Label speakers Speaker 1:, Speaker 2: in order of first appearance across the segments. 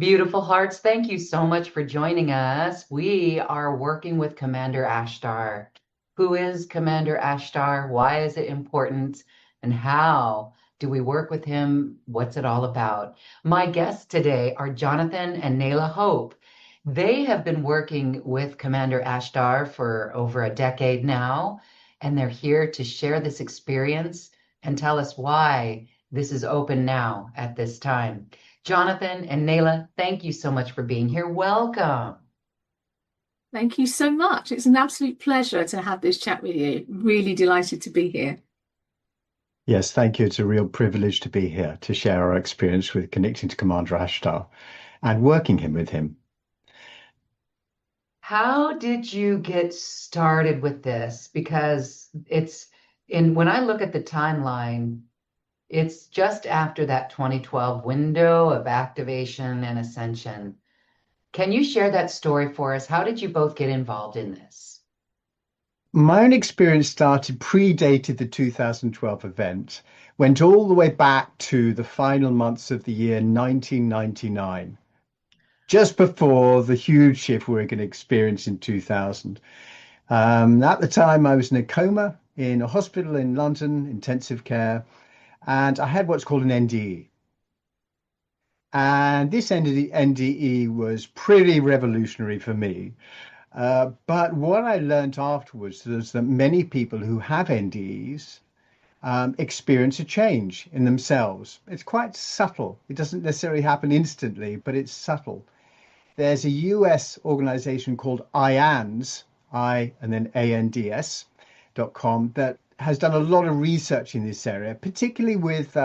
Speaker 1: Beautiful hearts, thank you so much for joining us. We are working with Commander Ashtar. Who is Commander Ashtar? Why is it important? And how do we work with him? What's it all about? My guests today are Jonathon and Naila Hope. They have been working with Commander Ashtar for over a decade now, and they're here to share this experience and tell us why this is open now at this time. Jonathon and Naila, thank you so much for being here. Welcome.
Speaker 2: Thank you so much. It's an absolute pleasure to have this chat with you. Really delighted to be here.
Speaker 3: Yes, thank you. It's a real privilege to be here to share our experience with connecting to Commander Ashtar and working him with him.
Speaker 1: How did you get started with this? Because when I look at the timeline, it's just after that 2012 window of activation and ascension. Can you share that story for us? How did you both get involved in this?
Speaker 3: My own experience predated the 2012 event, went all the way back to the final months of the year 1999, just before the huge shift we're going to experience in 2000. At the time, I was in a coma in a hospital in London, intensive care, and I had what's called an NDE. And this NDE was pretty revolutionary for me. But what I learned afterwards was that many people who have NDEs experience a change in themselves. It's quite subtle. It doesn't necessarily happen instantly, but it's subtle. There's a US organization called IANDS, I and then ANDS.com, that has done a lot of research in this area, particularly with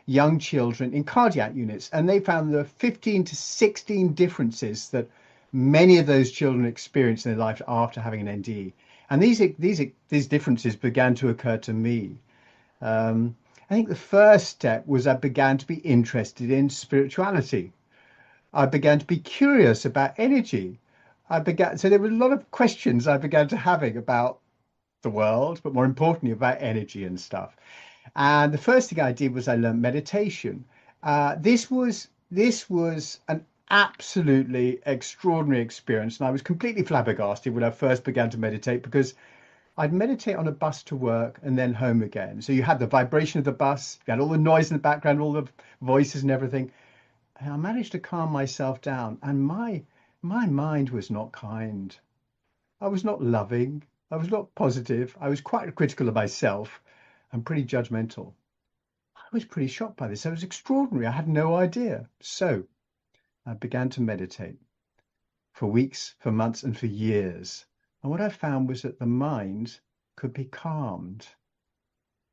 Speaker 3: young children in cardiac units. And they found there are 15 to 16 differences that many of those children experience in their life after having an NDE. And these differences began to occur to me. I think the first step was I began to be interested in spirituality. I began to be curious about energy. So there were a lot of questions I began to having about the world, but more importantly about energy and stuff. And the first thing I did was I learned meditation. This was an absolutely extraordinary experience, and I was completely flabbergasted when I first began to meditate because I'd meditate on a bus to work and then home again. So you had the vibration of the bus, you had all the noise in the background, all the voices and everything. And I managed to calm myself down, and my mind was not kind. I was not loving. I was not positive. I was quite critical of myself and pretty judgmental. I was pretty shocked by this. It was extraordinary. I had no idea. So I began to meditate for weeks, for months, and for years. And what I found was that the mind could be calmed.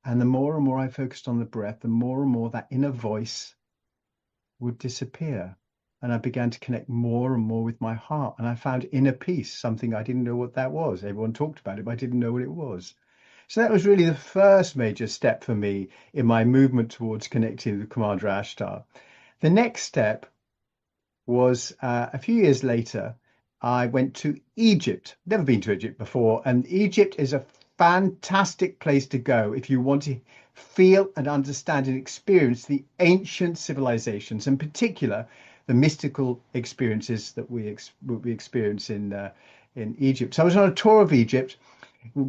Speaker 3: And the more and more I focused on the breath, the more and more that inner voice would disappear. And I began to connect more and more with my heart. And I found inner peace, something I didn't know what that was. Everyone talked about it, but I didn't know what it was. So that was really the first major step for me in my movement towards connecting with Commander Ashtar. The next step was a few years later, I went to Egypt. Never been to Egypt before. And Egypt is a fantastic place to go if you want to feel and understand and experience the ancient civilizations, in particular, the mystical experiences that we experience in Egypt. So I was on a tour of Egypt,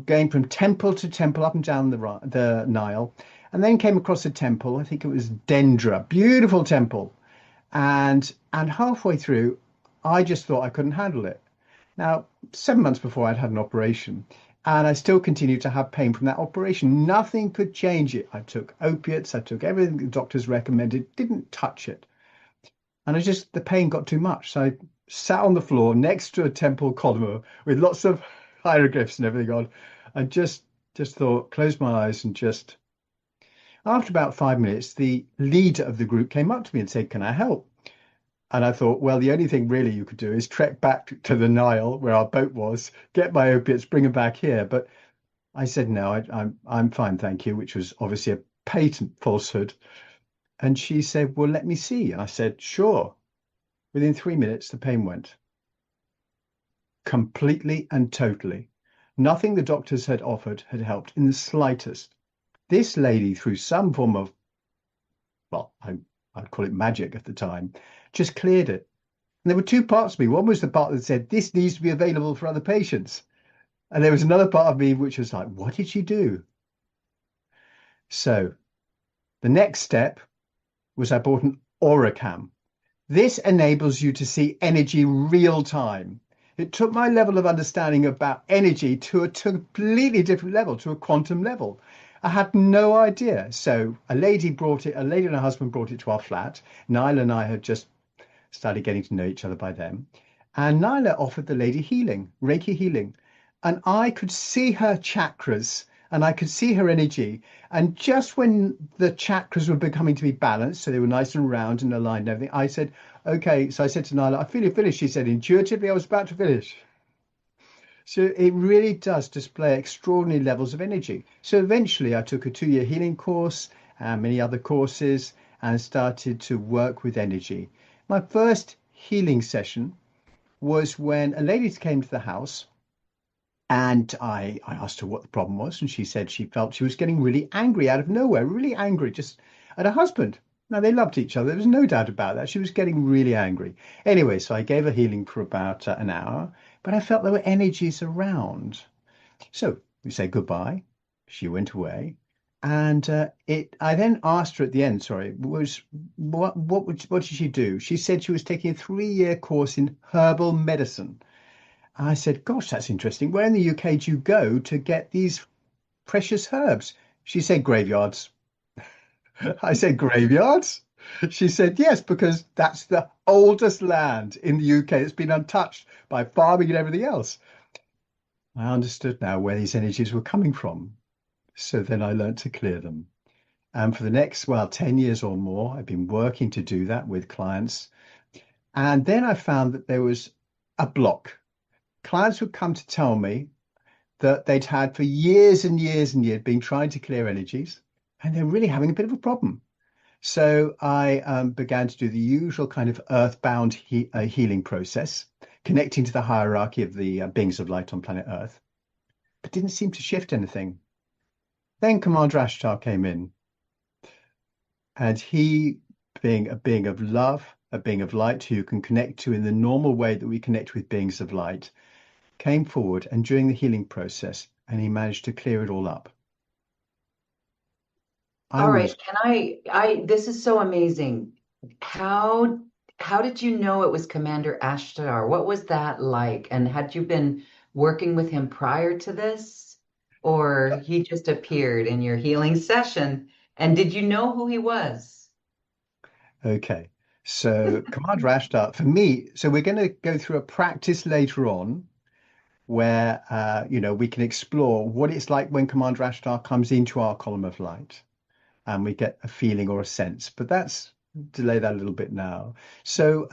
Speaker 3: going from temple to temple up and down the Nile, and then came across a temple. I think it was Dendra, beautiful temple, and halfway through, I just thought I couldn't handle it. Now, 7 months before, I'd had an operation, and I still continued to have pain from that operation. Nothing could change it. I took opiates, I took everything the doctors recommended, didn't touch it. And the pain got too much. So I sat on the floor next to a temple column with lots of hieroglyphs and everything on, and just thought, closed my eyes and just, after about 5 minutes, the leader of the group came up to me and said, "Can I help?" And I thought, well, the only thing really you could do is trek back to the Nile where our boat was, get my opiates, bring them back here. But I said, no, I'm fine, thank you, which was obviously a patent falsehood. And she said, well, let me see. And I said, sure. Within 3 minutes, the pain went completely and totally. Nothing the doctors had offered had helped in the slightest. This lady, through some form of, well, I'd call it magic at the time, just cleared it. And there were two parts of me. One was the part that said, this needs to be available for other patients. And there was another part of me which was like, what did she do? So the next step was I bought an Auracam. This enables you to see energy real time. It took my level of understanding about energy to a completely different level, to a quantum level. I had no idea. So a lady and her husband brought it to our flat. Naila and I had just started getting to know each other by then. And Naila offered the lady healing, Reiki healing. And I could see her chakras and I could see her energy. And just when the chakras were becoming to be balanced, so they were nice and round and aligned and everything, I said, okay. So I said to Naila, I feel you finished. She said, intuitively, I was about to finish. So it really does display extraordinary levels of energy. So eventually I took a 2-year healing course and many other courses and started to work with energy. My first healing session was when a lady came to the house and I asked her what the problem was. And she said she felt she was getting really angry out of nowhere, really angry just at her husband. Now, they loved each other. There was no doubt about that. She was getting really angry. Anyway, so I gave her healing for about an hour, but I felt there were energies around. So we said goodbye. She went away. And I then asked her at the end, sorry, was what did she do? She said she was taking a 3-year course in herbal medicine. I said, gosh, that's interesting. Where in the UK do you go to get these precious herbs? She said, graveyards. I said, graveyards? She said, yes, because that's the oldest land in the UK that's been untouched by farming and everything else. I understood now where these energies were coming from. So then I learned to clear them. And for the next, 10 years or more, I've been working to do that with clients. And then I found that there was a block. Clients would come to tell me that they'd had for years and years and years been trying to clear energies, and they're really having a bit of a problem. So I began to do the usual kind of earthbound healing process, connecting to the hierarchy of the beings of light on planet Earth, but didn't seem to shift anything. Then Commander Ashtar came in, and he, being a being of love, a being of light who you can connect to in the normal way that we connect with beings of light, came forward and during the healing process, and he managed to clear it all up. I
Speaker 1: All right,
Speaker 3: was
Speaker 1: can this is so amazing. How how did you know it was Commander Ashtar? What was that like? And had you been working with him prior to this? Or he just appeared in your healing session? And did you know who he was?
Speaker 3: okay. So Commander Ashtar, for me, so we're going to go through a practice later on where we can explore what it's like when Commander Ashtar comes into our column of light and we get a feeling or a sense. But that's delay that a little bit now. So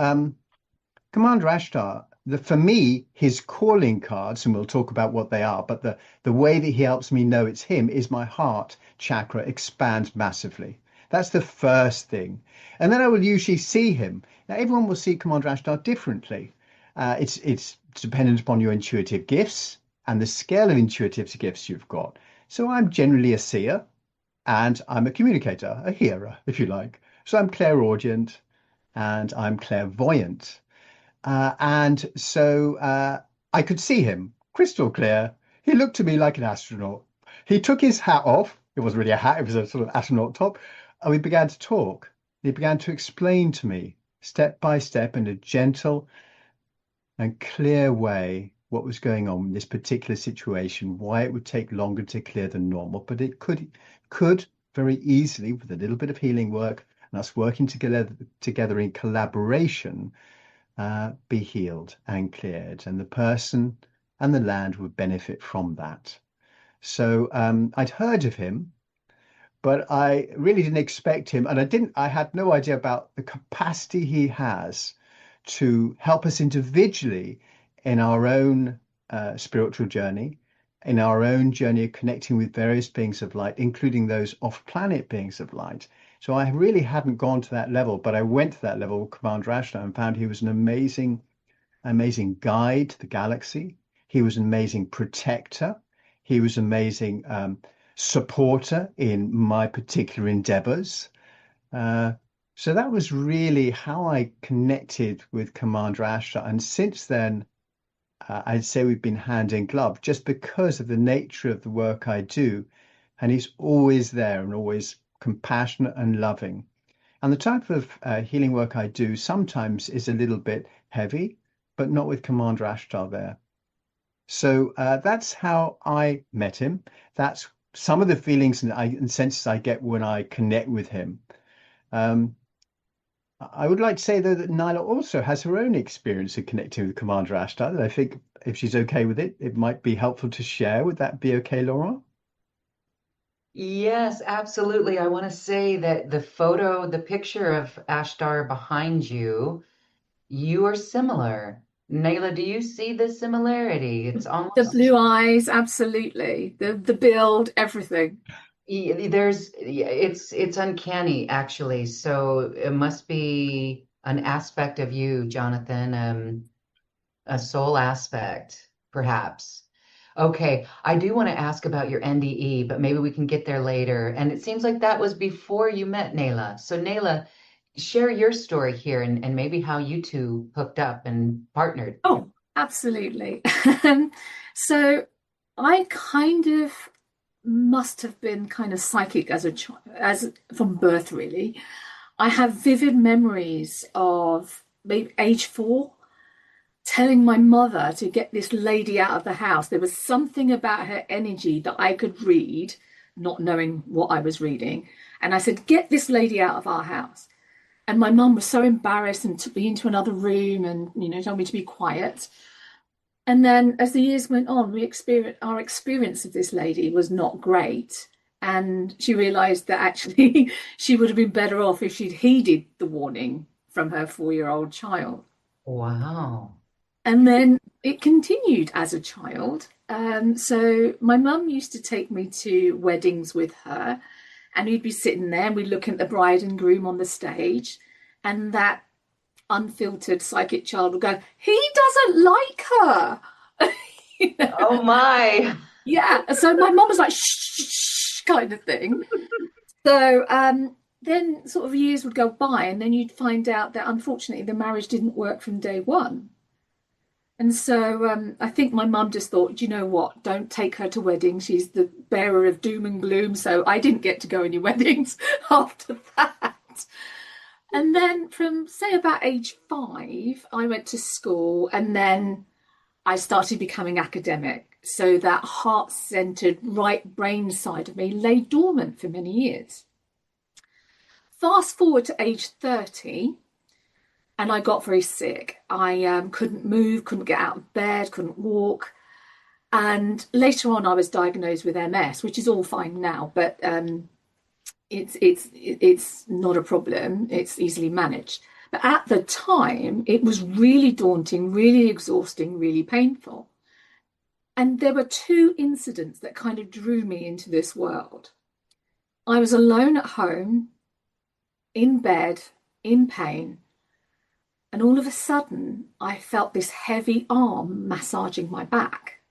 Speaker 3: Commander Ashtar, for me, his calling cards, and we'll talk about what they are, but the way that he helps me know it's him is my heart chakra expands massively. That's the first thing. And then I will usually see him. Now, everyone will see Commander Ashtar differently. It's dependent upon your intuitive gifts and the scale of intuitive gifts you've got. So I'm generally a seer and I'm a communicator, a hearer, if you like. So I'm clairaudient and I'm clairvoyant. And so I could see him crystal clear. He looked to me like an astronaut. He took his hat off. It wasn't really a hat, it was a sort of astronaut top. And we began to talk. He began to explain to me step by step in a gentle and clear way what was going on in this particular situation, why it would take longer to clear than normal. But it could very easily, with a little bit of healing work and us working together in collaboration, be healed and cleared, and the person and the land would benefit from that. So I'd heard of him, but I really didn't expect him, and I had no idea about the capacity he has to help us individually in our own spiritual journey, in our own journey of connecting with various beings of light, including those off-planet beings of light. So I really hadn't gone to that level, but I went to that level with Commander Ashtar and found he was an amazing, amazing guide to the galaxy. He was an amazing protector. He was an amazing supporter in my particular endeavors. So that was really how I connected with Commander Ashtar. And since then, I'd say we've been hand in glove just because of the nature of the work I do. And he's always there and always compassionate and loving. And the type of healing work I do sometimes is a little bit heavy, but not with Commander Ashtar there. So that's how I met him. That's some of the feelings and senses I get when I connect with him. Um, I would like to say, though, that Nyla also has her own experience of connecting with Commander Ashtar. That I think if she's okay with it, it might be helpful to share. Would that be okay, Laurent?
Speaker 1: Yes, absolutely. I want to say that the picture of Ashtar behind you, you are similar. Naila, do you see the similarity? It's
Speaker 2: The
Speaker 1: almost
Speaker 2: blue eyes, absolutely. The build, everything.
Speaker 1: it's uncanny actually. So it must be an aspect of you, Jonathan, a soul aspect, perhaps. Okay, I do want to ask about your NDE, but maybe we can get there later. And it seems like that was before you met Naila. So Naila, share your story here and maybe how you two hooked up and partnered.
Speaker 2: Oh, absolutely. So I kind of must have been kind of psychic as a child, as from birth, really. I have vivid memories of maybe age 4 telling my mother to get this lady out of the house. There was something about her energy that I could read, not knowing what I was reading. And I said, get this lady out of our house. And my mum was so embarrassed and took me into another room and, told me to be quiet. And then as the years went on, our experience of this lady was not great. And she realized that actually she would have been better off if she'd heeded the warning from her 4-year-old child.
Speaker 1: Wow.
Speaker 2: And then it continued as a child. So my mum used to take me to weddings with her, and we'd be sitting there and we'd look at the bride and groom on the stage, and that unfiltered psychic child would go, he doesn't like her. You know?
Speaker 1: Oh my.
Speaker 2: Yeah. So my mum was like, shh, shh, shh, kind of thing. So then sort of years would go by, and then you'd find out that unfortunately the marriage didn't work from day one. And so I think my mum just thought, do you know what? Don't take her to weddings. She's the bearer of doom and gloom. So I didn't get to go any weddings after that. And then from, say, about age 5, I went to school, and then I started becoming academic. So that heart-centered right brain side of me lay dormant for many years. Fast forward to age 30, and I got very sick. I couldn't move, couldn't get out of bed, couldn't walk. And later on, I was diagnosed with MS, which is all fine now, but it's not a problem. It's easily managed. But at the time, it was really daunting, really exhausting, really painful. And there were 2 incidents that kind of drew me into this world. I was alone at home, in bed, in pain, and all of a sudden, I felt this heavy arm massaging my back.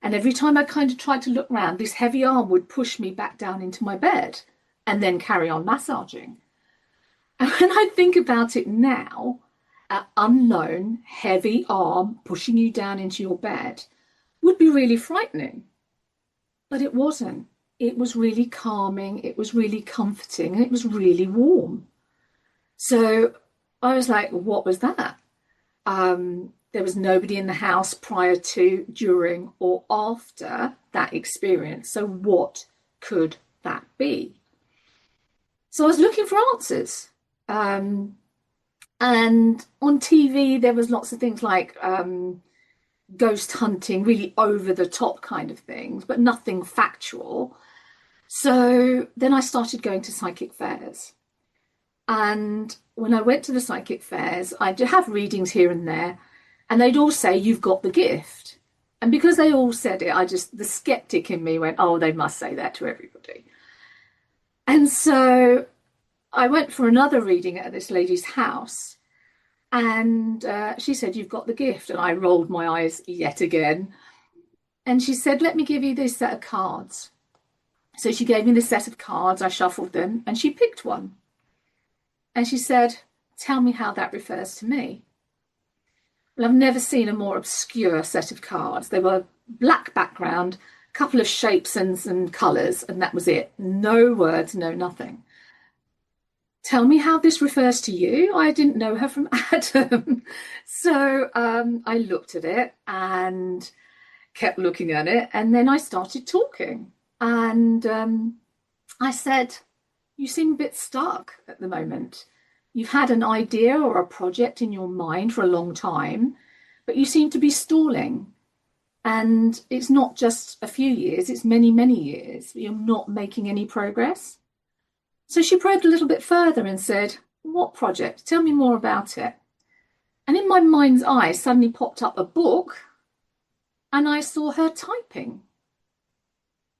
Speaker 2: And every time I kind of tried to look round, this heavy arm would push me back down into my bed and then carry on massaging. And when I think about it now, an unknown heavy arm pushing you down into your bed would be really frightening. But it wasn't. It was really calming, it was really comforting, and it was really warm. So I was like, what was that? There was nobody in the house prior to, during, or after that experience. So what could that be? So I was looking for answers. And on TV, there was lots of things like ghost hunting, really over the top kind of things, but nothing factual. So then I started going to psychic fairs. And when I went to the psychic fairs, I'd have readings here and there, and they'd all say, you've got the gift. And because they all said it, the skeptic in me went, oh, they must say that to everybody. And so I went for another reading at this lady's house, and she said, you've got the gift. And I rolled my eyes yet again. And she said, let me give you this set of cards. So she gave me the set of cards, I shuffled them, and she picked one. And she said, tell me how that refers to me. Well, I've never seen a more obscure set of cards. They were black background, a couple of shapes and colours, and that was it. No words, no nothing. Tell me how this refers to you. I didn't know her from Adam. So I looked at it and kept looking at it. And then I started talking. And I said, you seem a bit stuck at the moment. You've had an idea or a project in your mind for a long time, but you seem to be stalling. And it's not just a few years, it's many, many years. You're not making any progress. So she probed a little bit further and said, what project? Tell me more about it. And in my mind's eye suddenly popped up a book and I saw her typing.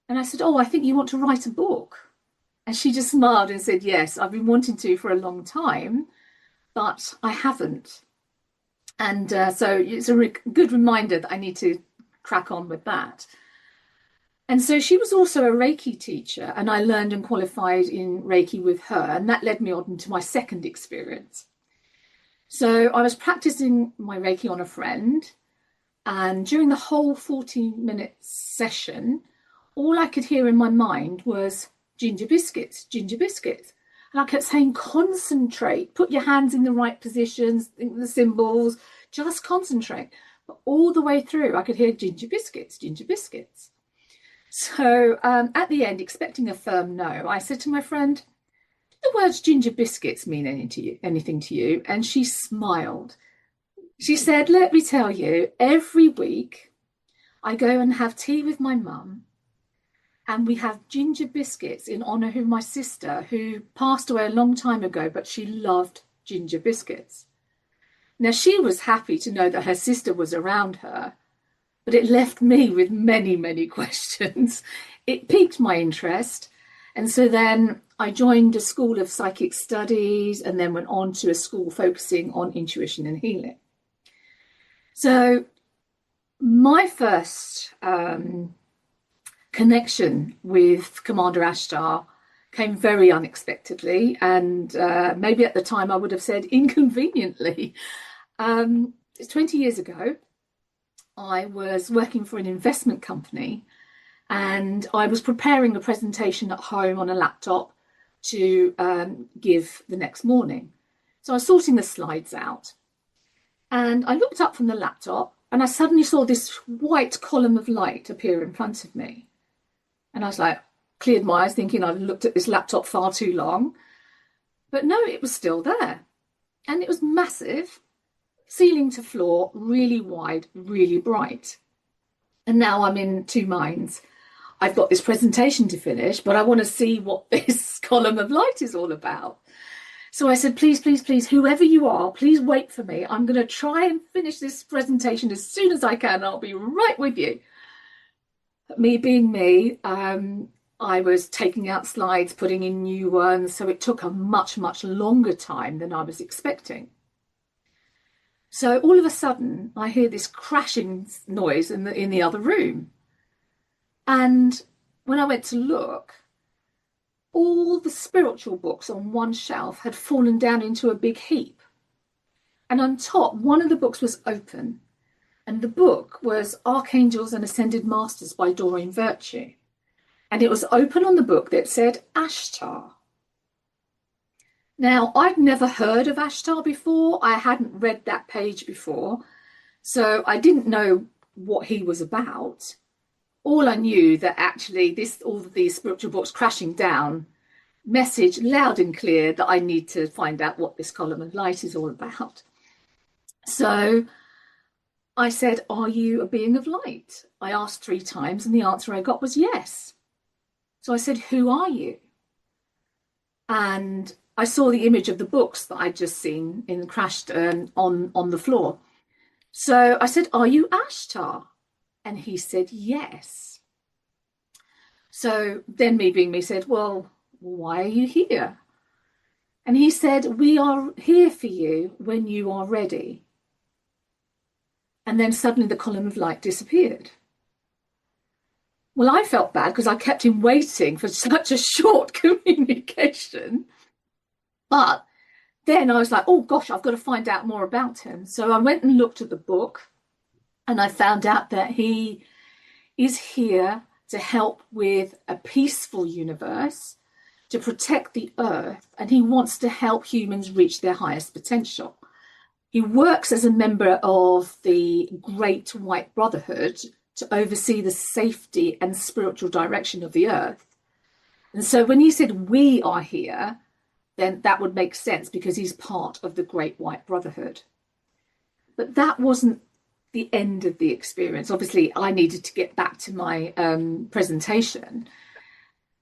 Speaker 2: And I said, oh, I think you want to write a book. And she just smiled and said, yes, I've been wanting to for a long time, but I haven't. And so it's a good reminder that I need to crack on with that. And so she was also a Reiki teacher, and I learned and qualified in Reiki with her. And that led me on to my second experience. So I was practicing my Reiki on a friend. And during the whole 40-minute session, all I could hear in my mind was ginger biscuits, ginger biscuits. And I kept saying, concentrate, put your hands in the right positions, think of the symbols, just concentrate. But all the way through, I could hear ginger biscuits, ginger biscuits. So at the end, expecting a firm no, I said to my friend, do the words ginger biscuits mean anything to you? And she smiled. She said, let me tell you, every week I go and have tea with my mum, and we have ginger biscuits in honour of my sister, who passed away a long time ago, but she loved ginger biscuits. Now, she was happy to know that her sister was around her, but it left me with many, many questions. It piqued my interest. And so then I joined a school of psychic studies and then went on to a school focusing on intuition and healing. So my first connection with Commander Ashtar came very unexpectedly, and maybe at the time I would have said inconveniently. It's 20 years ago. I was working for an investment company, and I was preparing a presentation at home on a laptop to give the next morning. So I was sorting the slides out, and I looked up from the laptop and I suddenly saw this white column of light appear in front of me. And I was like, cleared my eyes, thinking I'd looked at this laptop far too long. But no, it was still there. And it was massive, ceiling to floor, really wide, really bright. And now I'm in two minds. I've got this presentation to finish, but I want to see what this column of light is all about. So I said, please, please, please, whoever you are, please wait for me. I'm going to try and finish this presentation as soon as I can. I'll be right with you. Me being me, I was taking out slides, putting in new ones. So it took a much, much longer time than I was expecting. So all of a sudden, I hear this crashing noise in the other room. And when I went to look, all the spiritual books on one shelf had fallen down into a big heap. And on top, one of the books was open. And the book was Archangels and Ascended Masters by Doreen Virtue. And it was open on the book that said Ashtar. Now, I'd never heard of Ashtar before. I hadn't read that page before. So I didn't know what he was about. All I knew that actually all of these spiritual books crashing down, message loud and clear that I need to find out what this column of light is all about. So I said, are you a being of light? I asked 3 times and the answer I got was yes. So I said, who are you? And I saw the image of the books that I'd just seen crashed on the floor. So I said, are you Ashtar? And he said, yes. So then me being me said, well, why are you here? And he said, we are here for you when you are ready. And then suddenly the column of light disappeared. Well, I felt bad because I kept him waiting for such a short communication. But then I was like, oh gosh, I've got to find out more about him. So I went and looked at the book, and I found out that he is here to help with a peaceful universe, to protect the earth, and he wants to help humans reach their highest potential. He works as a member of the Great White Brotherhood to oversee the safety and spiritual direction of the earth. And so when he said, we are here, then that would make sense because he's part of the Great White Brotherhood. But that wasn't the end of the experience. Obviously, I needed to get back to my presentation.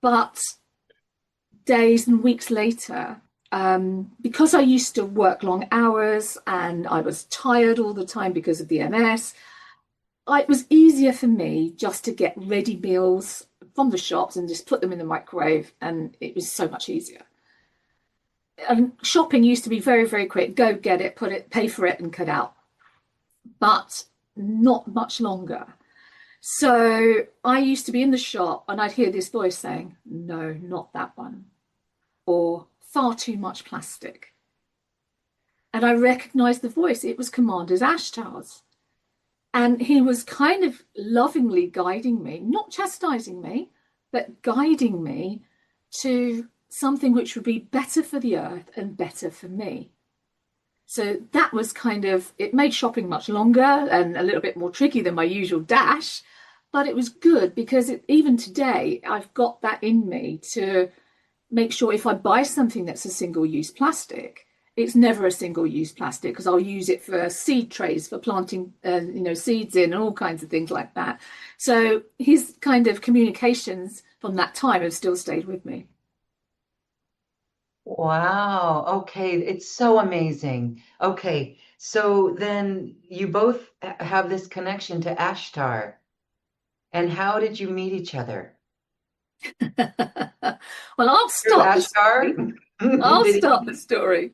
Speaker 2: But days and weeks later, because I used to work long hours and I was tired all the time because of the MS, it was easier for me just to get ready meals from the shops and just put them in the microwave, and it was so much easier. And shopping used to be very, very quick. Go get it, put it, pay for it, and cut out. But not much longer. So I used to be in the shop and I'd hear this voice saying, no, not that one, or far too much plastic. And I recognized the voice. It was Commander Ashtar's. And he was kind of lovingly guiding me, not chastising me, but guiding me to something which would be better for the earth and better for me. So that was kind of, it made shopping much longer and a little bit more tricky than my usual dash, but it was good because even today, I've got that in me to make sure if I buy something that's a single-use plastic, it's never a single-use plastic because I'll use it for seed trays for planting, seeds in and all kinds of things like that. So his kind of communications from that time have still stayed with me.
Speaker 1: Wow. Okay. It's so amazing. Okay. So then you both have this connection to Ashtar. And how did you meet each other?
Speaker 2: Well, I'll
Speaker 1: Through
Speaker 2: start the story.
Speaker 1: Ashtar?
Speaker 2: I'll
Speaker 1: Did
Speaker 2: start
Speaker 1: he?
Speaker 2: the story.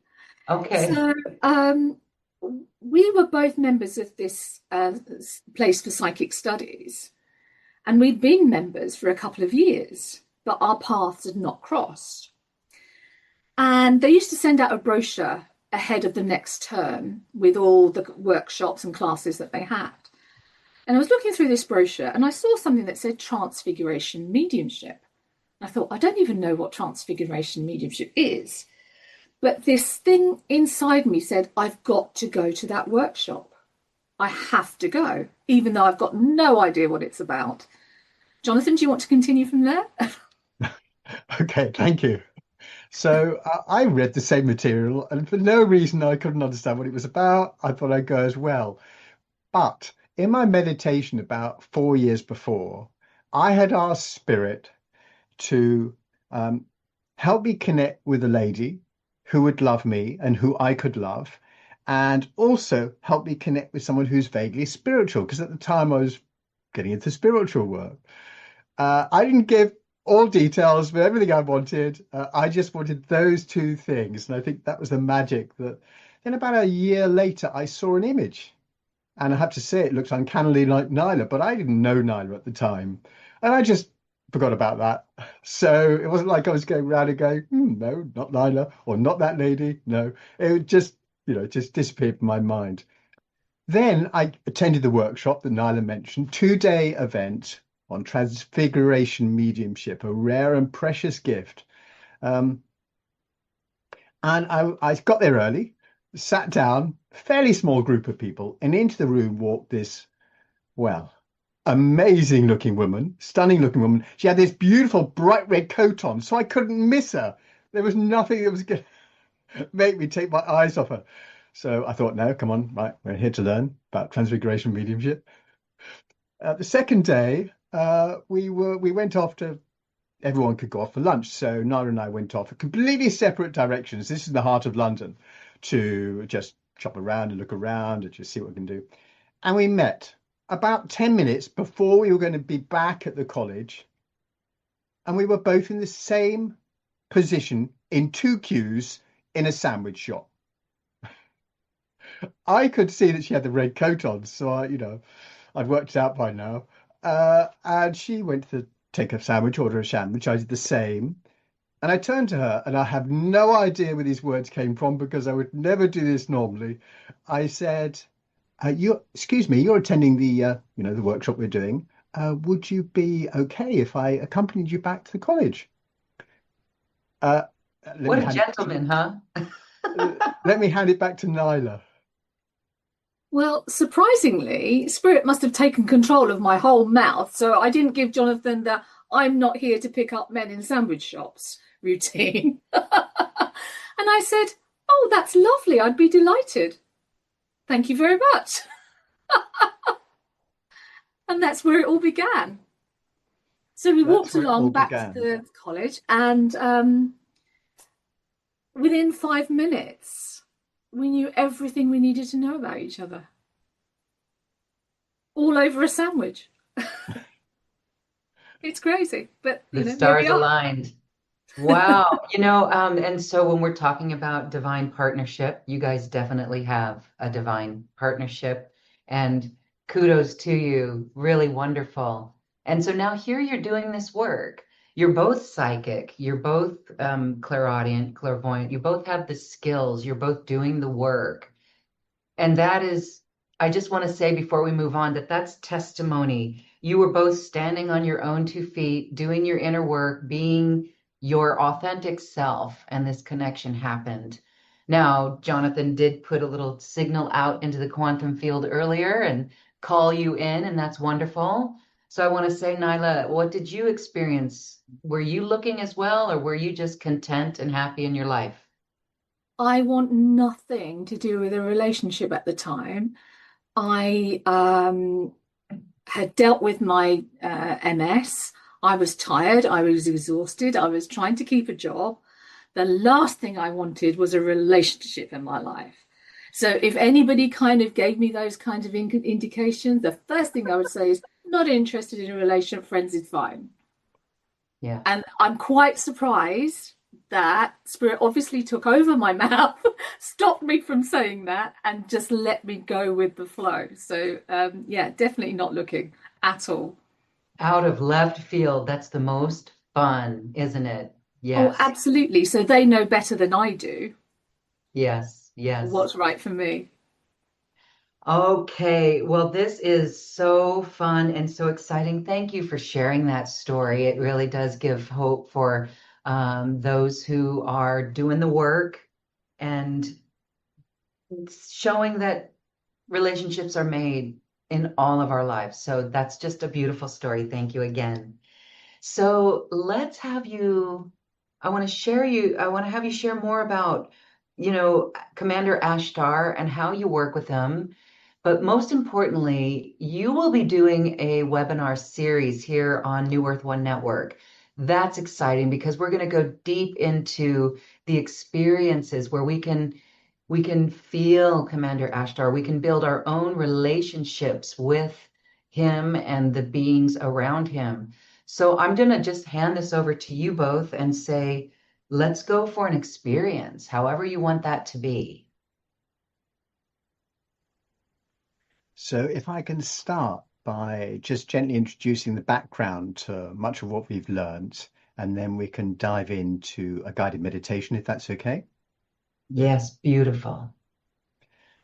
Speaker 1: Okay.
Speaker 2: So we were both members of this place for psychic studies, and we'd been members for a couple of years, but our paths had not crossed. And they used to send out a brochure ahead of the next term with all the workshops and classes that they had. And I was looking through this brochure and I saw something that said transfiguration mediumship. I thought, I don't even know what transfiguration mediumship is. But this thing inside me said, I've got to go to that workshop. I have to go, even though I've got no idea what it's about. Jonathon, do you want to continue from there?
Speaker 3: Okay, thank you. So I read the same material, and for no reason I couldn't understand what it was about. I thought I'd go as well. But in my meditation about 4 years before, I had asked Spirit to help me connect with a lady who would love me and who I could love, and also help me connect with someone who's vaguely spiritual, because at the time I was getting into spiritual work. I didn't give all details, but everything I wanted. I just wanted those two things. And I think that was the magic that then about a year later, I saw an image. And I have to say, it looked uncannily like Nyla, but I didn't know Nyla at the time. And I just forgot about that. So it wasn't like I was going around and going, no, not Nyla, or not that lady. No, it just, just disappeared from my mind. Then I attended the workshop that Nyla mentioned, 2-day event on transfiguration mediumship, a rare and precious gift. And I got there early, sat down, fairly small group of people, and into the room walked this, well, amazing looking woman, stunning looking woman. She had this beautiful bright red coat on, so I couldn't miss her. There was nothing that was going to make me take my eyes off her. So I thought, no, come on, right, we're here to learn about transfiguration mediumship. The second day, we went off to, everyone could go off for lunch. So Nara and I went off completely separate directions. This is in the heart of London, to just shop around and look around and just see what we can do. And we met about 10 minutes before we were going to be back at the college. And we were both in the same position in 2 queues in a sandwich shop. I could see that she had the red coat on, so I'd worked it out by now. And she went to take a sandwich, order a sandwich. I did the same. And I turned to her, and I have no idea where these words came from because I would never do this normally. I said, excuse me, you're attending the workshop we're doing. Would you be okay if I accompanied you back to the college? Uh, let
Speaker 1: What
Speaker 3: me
Speaker 1: a
Speaker 3: hand it back
Speaker 1: gentleman, huh?
Speaker 3: let me hand it back to Nyla.
Speaker 2: Well, surprisingly, Spirit must have taken control of my whole mouth, so I didn't give Jonathan the "I'm not here to pick up men in sandwich shops" routine. And I said, "Oh, that's lovely. I'd be delighted. Thank you very much." And that's where it all began. So we
Speaker 3: That's
Speaker 2: walked
Speaker 3: where it all
Speaker 2: along back to
Speaker 3: began.
Speaker 2: the college, and within 5 minutes, we knew everything we needed to know about each other, all over a sandwich. It's crazy, but
Speaker 1: The
Speaker 2: there we
Speaker 1: stars
Speaker 2: are.
Speaker 1: aligned. Wow. And so when we're talking about divine partnership, you guys definitely have a divine partnership. And kudos to you. Really wonderful. And so now here you're doing this work. You're both psychic. You're both clairaudient, clairvoyant. You both have the skills. You're both doing the work. And that is, I just want to say before we move on that that's testimony. You were both standing on your own 2 feet, doing your inner work, being your authentic self, and this connection happened. Now, Jonathan did put a little signal out into the quantum field earlier and call you in, and that's wonderful. So I want to say, Nyla, what did you experience? Were you looking as well, or were you just content and happy in your life?
Speaker 2: I want nothing to do with a relationship at the time. I had dealt with my MS. I was tired. I was exhausted. I was trying to keep a job. The last thing I wanted was a relationship in my life. So if anybody kind of gave me those kinds of indications, the first thing I would say is not interested in a relationship. Friends is fine.
Speaker 1: Yeah.
Speaker 2: And I'm quite surprised that Spirit obviously took over my mouth, stopped me from saying that, and just let me go with the flow. So, yeah, definitely not looking at all.
Speaker 1: Out of left field, that's the most fun, isn't it?
Speaker 2: Oh,
Speaker 1: Yes,
Speaker 2: absolutely. So they know better than I do
Speaker 1: yes, yes.
Speaker 2: what's right for me.
Speaker 1: Okay, well, this is so fun and so exciting. Thank you for sharing that story. It really does give hope for those who are doing the work and showing that relationships are made in all of our lives. So that's just a beautiful story. Thank you again. So let's have you, I want to have you share more about, Commander Ashtar and how you work with him. But most importantly, you will be doing a webinar series here on New Earth One Network. That's exciting because we're going to go deep into the experiences where we can feel Commander Ashtar. We can build our own relationships with him and the beings around him. So I'm going to just hand this over to you both and say, let's go for an experience, however you want that to be.
Speaker 3: So if I can start by just gently introducing the background to much of what we've learned, and then we can dive into a guided meditation, if that's okay.
Speaker 1: Yes, beautiful.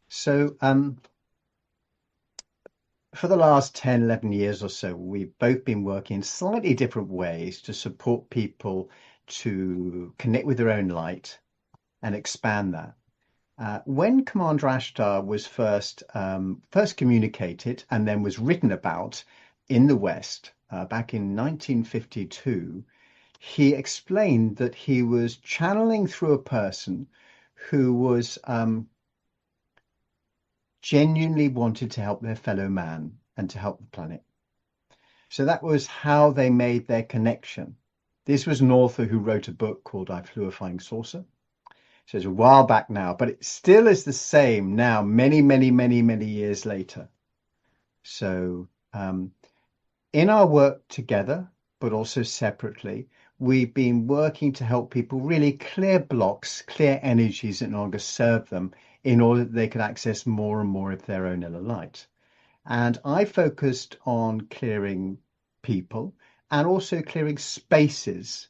Speaker 3: So for the last 10, 11 years or so, we've both been working in slightly different ways to support people to connect with their own light and expand that. When Commander Ashtar was first communicated and then was written about in the West back in 1952, he explained that he was channeling through a person who was genuinely wanted to help their fellow man and to help the planet. So that was how they made their connection. This was an author who wrote a book called I Flew a Flying Saucer. So it's a while back now, but it still is the same now, many, many, many, many years later. So in our work together, but also separately, we've been working to help people really clear blocks, clear energies in order to serve them in order that they could access more and more of their own inner light. And I focused on clearing people and also clearing spaces.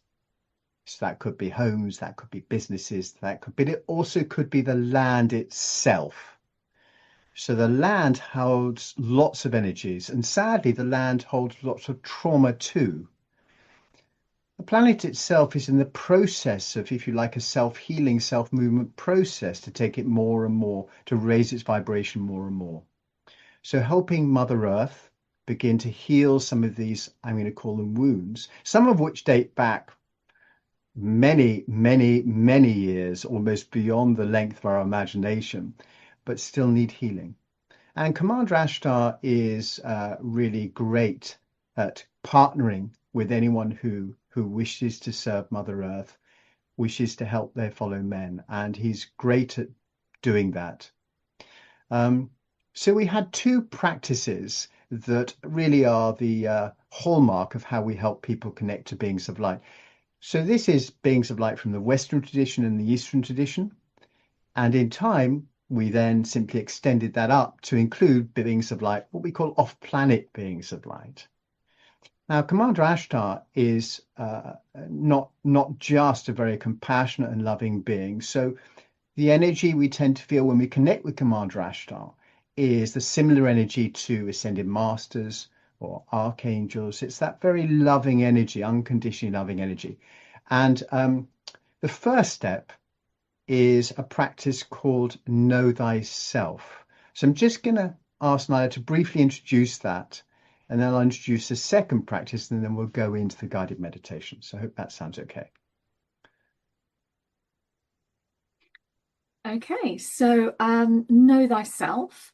Speaker 3: So that could be homes, that could be businesses, but it also could be the land itself. So the land holds lots of energies, and sadly, the land holds lots of trauma too. The planet itself is in the process of, if you like, a self-healing, self-movement process to take it more and more, to raise its vibration more and more. So helping Mother Earth begin to heal some of these, I'm going to call them wounds, some of which date back many, many, many years, almost beyond the length of our imagination, but still need healing. And Commander Ashtar is really great at partnering with anyone who wishes to serve Mother Earth, wishes to help their fellow men, and he's great at doing that. So we had two practices that really are the hallmark of how we help people connect to beings of light. So this is beings of light from the Western tradition and the Eastern tradition. And in time, we then simply extended that up to include beings of light, what we call off-planet beings of light. Now, Commander Ashtar is not just a very compassionate and loving being. So the energy we tend to feel when we connect with Commander Ashtar is the similar energy to ascended masters or archangels. It's that very loving energy, unconditionally loving energy. And the first step is a practice called Know Thyself. So I'm just going to ask Naila to briefly introduce that, and then I'll introduce the second practice, and then we'll go into the guided meditation. So I hope that sounds okay.
Speaker 2: Okay, so Know Thyself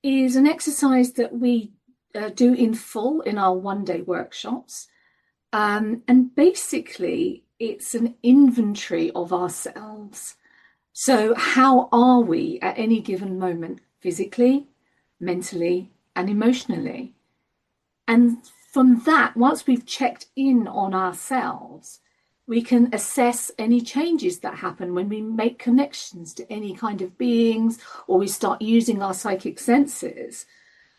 Speaker 2: is an exercise that we do in full in our one-day workshops. And basically, it's an inventory of ourselves. So how are we at any given moment, physically, mentally, and emotionally? And from that, once we've checked in on ourselves, we can assess any changes that happen when we make connections to any kind of beings or we start using our psychic senses.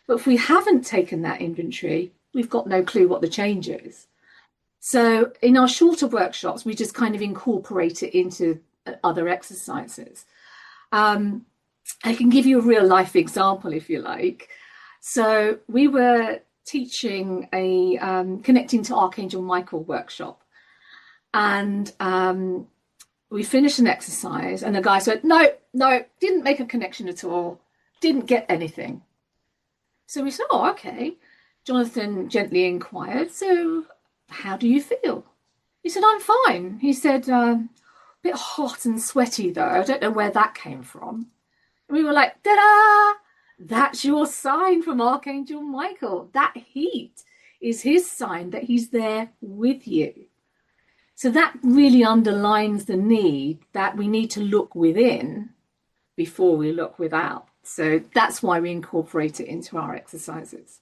Speaker 2: But if we haven't taken that inventory, we've got no clue what the change is. So in our shorter workshops, we just kind of incorporate it into other exercises. I can give you a real life example if you like. So we were teaching a connecting to Archangel Michael workshop, and we finished an exercise and the guy said, no, didn't make a connection at all, didn't get anything. So we said, oh, okay. Jonathon gently inquired, so how do you feel? He said, I'm fine. He said, a bit hot and sweaty though. I don't know where that came from. And we were like, ta-da! That's your sign from Archangel Michael. That heat is his sign that he's there with you. So that really underlines the need that we need to look within before we look without. So that's why we incorporate it into our exercises.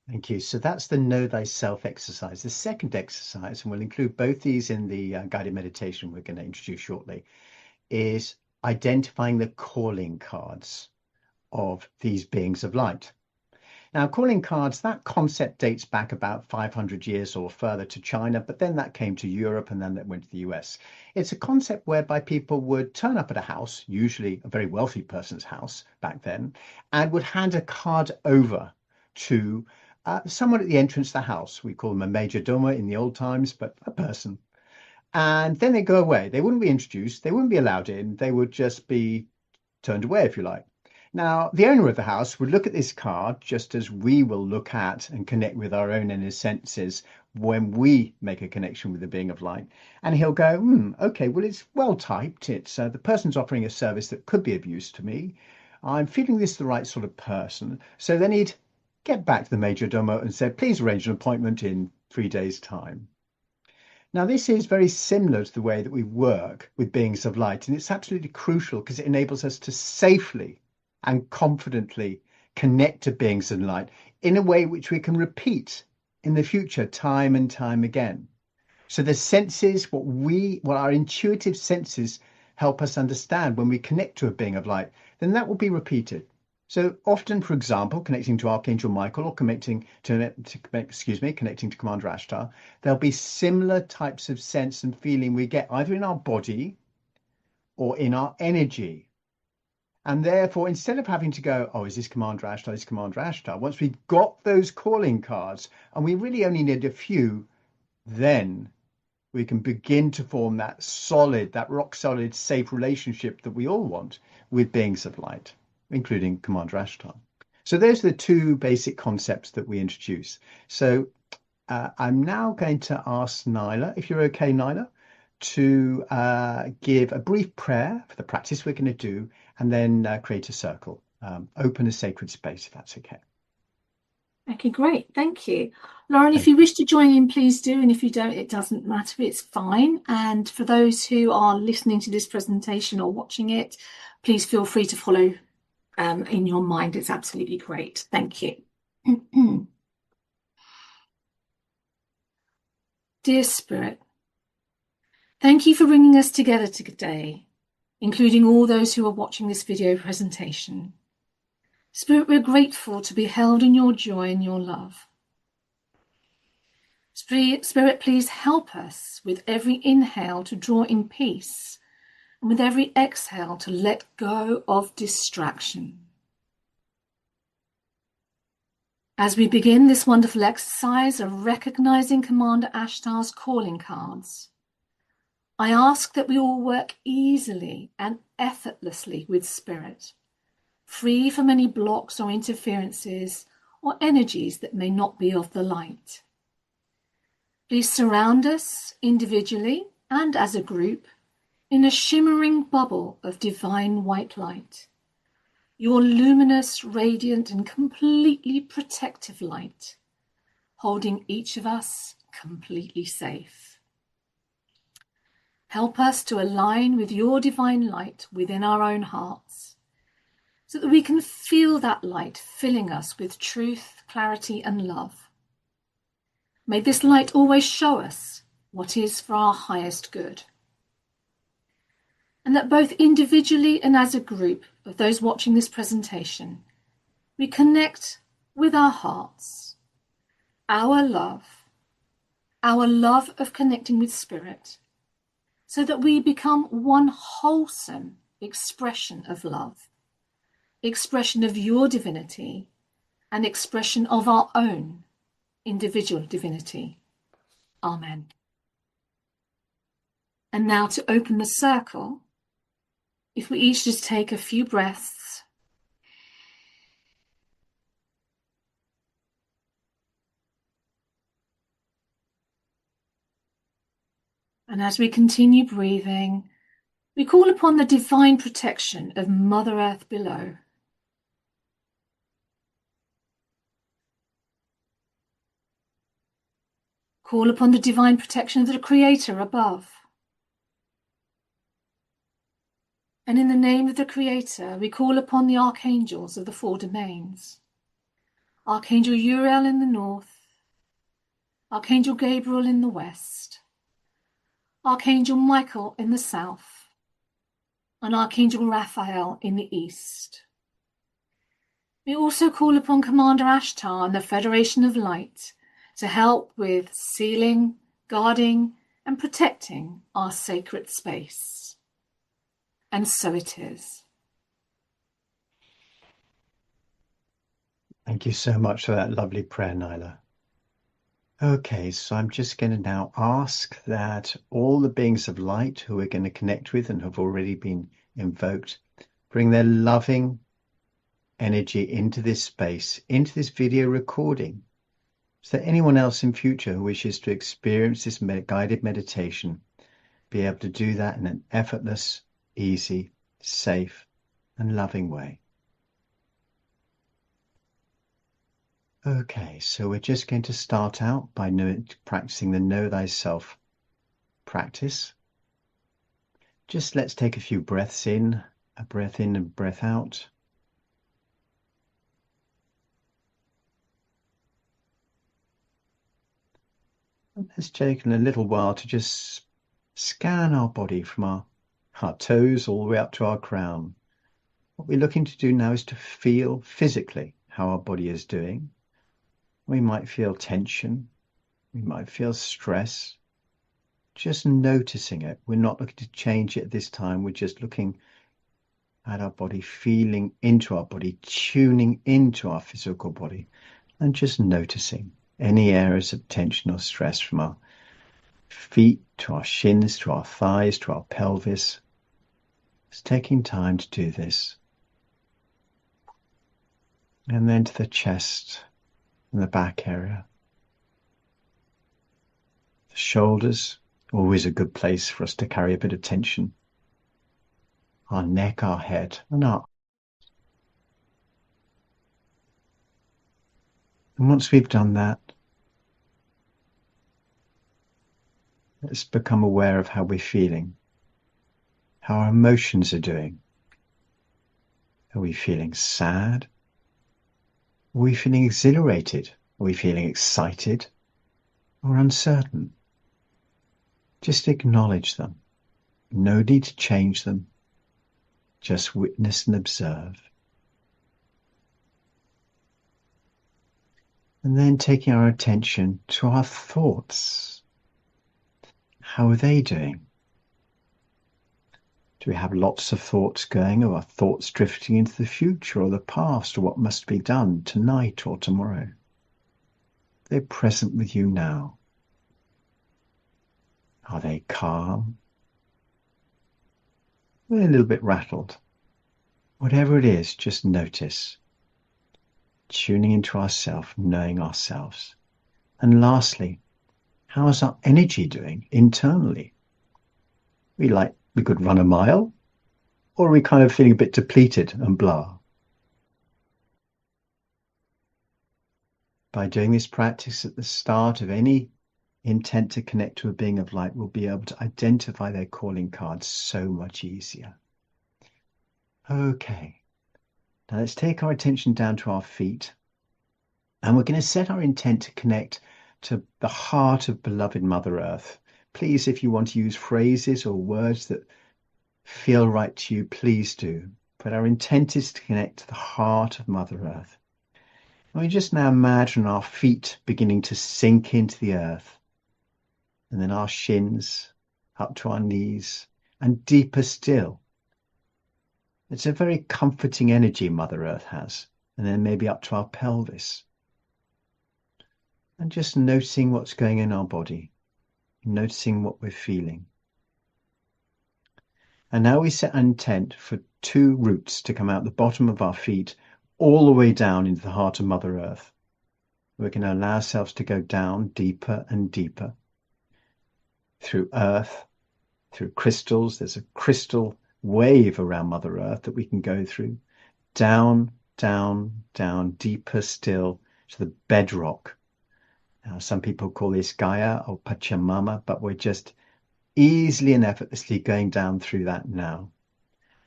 Speaker 3: Thank you. So that's the Know Thyself exercise. The second exercise, and we'll include both these in the guided meditation we're going to introduce shortly, is identifying the calling cards of these beings of light. Now, calling cards, that concept dates back about 500 years or further to China, but then that came to Europe and then that went to the US. It's a concept whereby people would turn up at a house, usually a very wealthy person's house back then, and would hand a card over to someone at the entrance to the house. We call them a major domo in the old times, but a person. And then they go away. They wouldn't be introduced. They wouldn't be allowed in. They would just be turned away, if you like. Now, the owner of the house would look at this card just as we will look at and connect with our own inner senses when we make a connection with the being of light. And he'll go, okay, well, it's well typed. It's the person's offering a service that could be of use to me. I'm feeling this is the right sort of person. So then he'd get back to the major domo and say, please arrange an appointment in 3 days' time. Now, this is very similar to the way that we work with beings of light, and it's absolutely crucial because it enables us to safely and confidently connect to beings of light in a way which we can repeat in the future time and time again. So the senses, what our intuitive senses help us understand when we connect to a being of light, then that will be repeated. So often, for example, connecting to Archangel Michael or connecting to Commander Ashtar, there'll be similar types of sense and feeling we get either in our body or in our energy. And therefore, instead of having to go, oh, is this Commander Ashtar? Is Commander Ashtar? Once we've got those calling cards, and we really only need a few, then we can begin to form that solid, that rock solid, safe relationship that we all want with beings of light, including Commander Ashtar. So those are the two basic concepts that we introduce. So I'm now going to ask Naila, if you're okay, Naila, to give a brief prayer for the practice we're going to do, and then create a circle, open a sacred space, if that's okay.
Speaker 2: Okay, great. Thank you. Lauren, if
Speaker 3: Thank
Speaker 2: you wish to join in, please do. And if you don't, it doesn't matter. It's fine. And for those who are listening to this presentation or watching it, please feel free to follow in your mind. It's absolutely great. Thank you. Dear Spirit, thank you for bringing us together today, including all those who are watching this video presentation. Spirit, we're grateful to be held in your joy and your love. Spirit, please help us with every inhale to draw in peace, and with every exhale to let go of distraction. As we begin this wonderful exercise of recognizing Commander Ashtar's calling cards, I ask that we all work easily and effortlessly with Spirit, free from any blocks or interferences or energies that may not be of the light. Please surround us individually and as a group in a shimmering bubble of divine white light, your luminous, radiant, and completely protective light, holding each of us completely safe. Help us to align with your divine light within our own hearts, so that we can feel that light filling us with truth, clarity, and love. May this light always show us what is for our highest good. And that both individually and as a group of those watching this presentation, we connect with our hearts, our love of connecting with Spirit, so that we become one wholesome expression of love, expression of your divinity, and expression of our own individual divinity. Amen. And now to open the circle, if we each just take a few breaths. And as we continue breathing, we call upon the divine protection of Mother Earth below. Call upon the divine protection of the Creator above. And in the name of the Creator, we call upon the archangels of the four domains. Archangel Uriel in the north, Archangel Gabriel in the west, Archangel Michael in the south, and Archangel Raphael in the east. We also call upon Commander Ashtar and the Federation of Light to help with sealing, guarding, and protecting our sacred space. And so it is.
Speaker 3: Thank you so much for that lovely prayer, Naila. Okay, so I'm just going to now ask that all the beings of light who we're going to connect with and have already been invoked, bring their loving energy into this space, into this video recording, so that anyone else in future who wishes to experience this guided meditation be able to do that in an effortless, easy, safe, and loving way. Okay, so we're just going to start out by practicing the Know Thyself practice. Just let's take a few breaths in, a breath in and breath out. And let's take a little while to just scan our body from our toes all the way up to our crown. What we're looking to do now is to feel physically how our body is doing. We might feel tension. We might feel stress. Just noticing it. We're not looking to change it this time. We're just looking at our body, feeling into our body, tuning into our physical body, and just noticing any areas of tension or stress from our feet to our shins, to our thighs, to our pelvis. Just taking time to do this. And then to the chest and the back area. The shoulders, always a good place for us to carry a bit of tension. Our neck, our head, and our. And once we've done that, let's become aware of how we're feeling, how our emotions are doing. Are we feeling sad? Are we feeling exhilarated? Are we feeling excited or uncertain? Just acknowledge them. No need to change them. Just witness and observe. And then taking our attention to our thoughts. How are they doing? Do we have lots of thoughts going, or are thoughts drifting into the future or the past, or what must be done tonight or tomorrow? They're present with you now. Are they calm? Are they a little bit rattled? Whatever it is, just notice. Tuning into ourselves, knowing ourselves. And lastly, how is our energy doing internally? We could run a mile, or are we kind of feeling a bit depleted and blah? By doing this practice at the start of any intent to connect to a being of light, we'll be able to identify their calling cards so much easier. Okay, now let's take our attention down to our feet, and we're going to set our intent to connect to the heart of beloved Mother Earth. Please, if you want to use phrases or words that feel right to you, please do. But our intent is to connect to the heart of Mother Earth. And we just now imagine our feet beginning to sink into the earth, and then our shins up to our knees, and deeper still. It's a very comforting energy Mother Earth has, and then maybe up to our pelvis. And just noticing what's going in our body, noticing what we're feeling. And now we set an intent for 2 roots to come out the bottom of our feet all the way down into the heart of Mother Earth. We're going to allow ourselves to go down deeper and deeper through earth, through crystals. There's a crystal wave around Mother Earth that we can go through. Down, down, down, deeper still to the bedrock. Now, some people call this Gaia or Pachamama, but we're just easily and effortlessly going down through that now.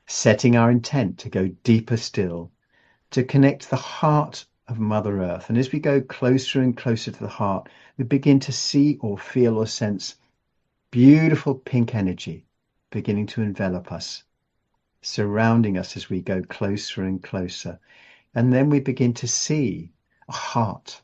Speaker 3: Setting our intent to go deeper still, to connect to the heart of Mother Earth. And as we go closer and closer to the heart, we begin to see or feel or sense beautiful pink energy beginning to envelop us, surrounding us as we go closer and closer. And then we begin to see a heart.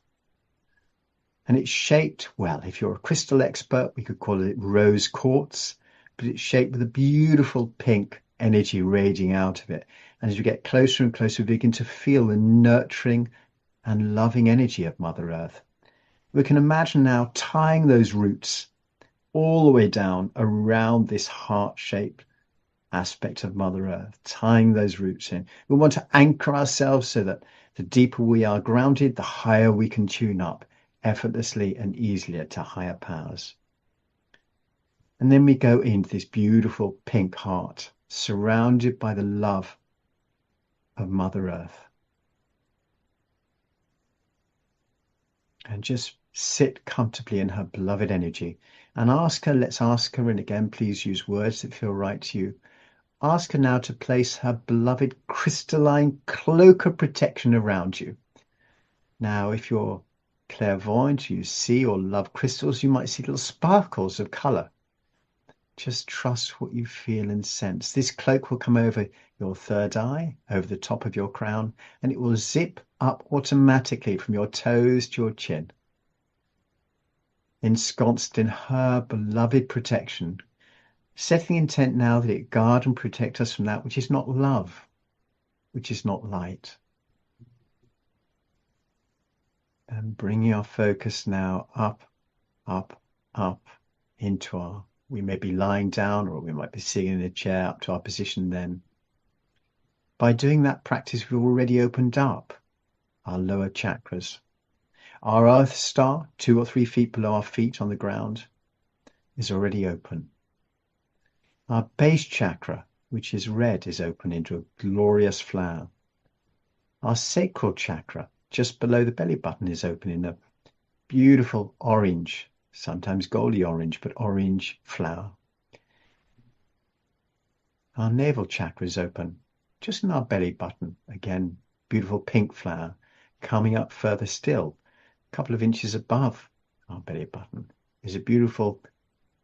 Speaker 3: And it's shaped, well, if you're a crystal expert, we could call it rose quartz, but it's shaped with a beautiful pink energy radiating out of it. And as we get closer and closer, we begin to feel the nurturing and loving energy of Mother Earth. We can imagine now tying those roots all the way down around this heart-shaped aspect of Mother Earth, tying those roots in. We want to anchor ourselves so that the deeper we are grounded, the higher we can tune up effortlessly and easily to higher powers. And then we go into this beautiful pink heart, surrounded by the love of Mother Earth. And just sit comfortably in her beloved energy and let's ask her, and again, please use words that feel right to you. Ask her now to place her beloved crystalline cloak of protection around you. Now, if you're clairvoyant, you see or love crystals, you might see little sparkles of color. Just trust what you feel and sense. This cloak will come over your third eye, over the top of your crown, and it will zip up automatically from your toes to your chin. Ensconced in her beloved protection, setting intent now that it guard and protect us from that which is not love, which is not light. And bringing our focus now up, up, up into our, we may be lying down or we might be sitting in a chair, up to our position then. By doing that practice, we've already opened up our lower chakras. Our earth star, 2 or 3 feet below our feet on the ground, is already open. Our base chakra, which is red, is open into a glorious flower. Our sacral chakra, just below the belly button, is open in a beautiful orange, sometimes goldy orange, but orange flower. Our navel chakra is open, just in our belly button. Again, beautiful pink flower. Coming up further still, a couple of inches above our belly button, is a beautiful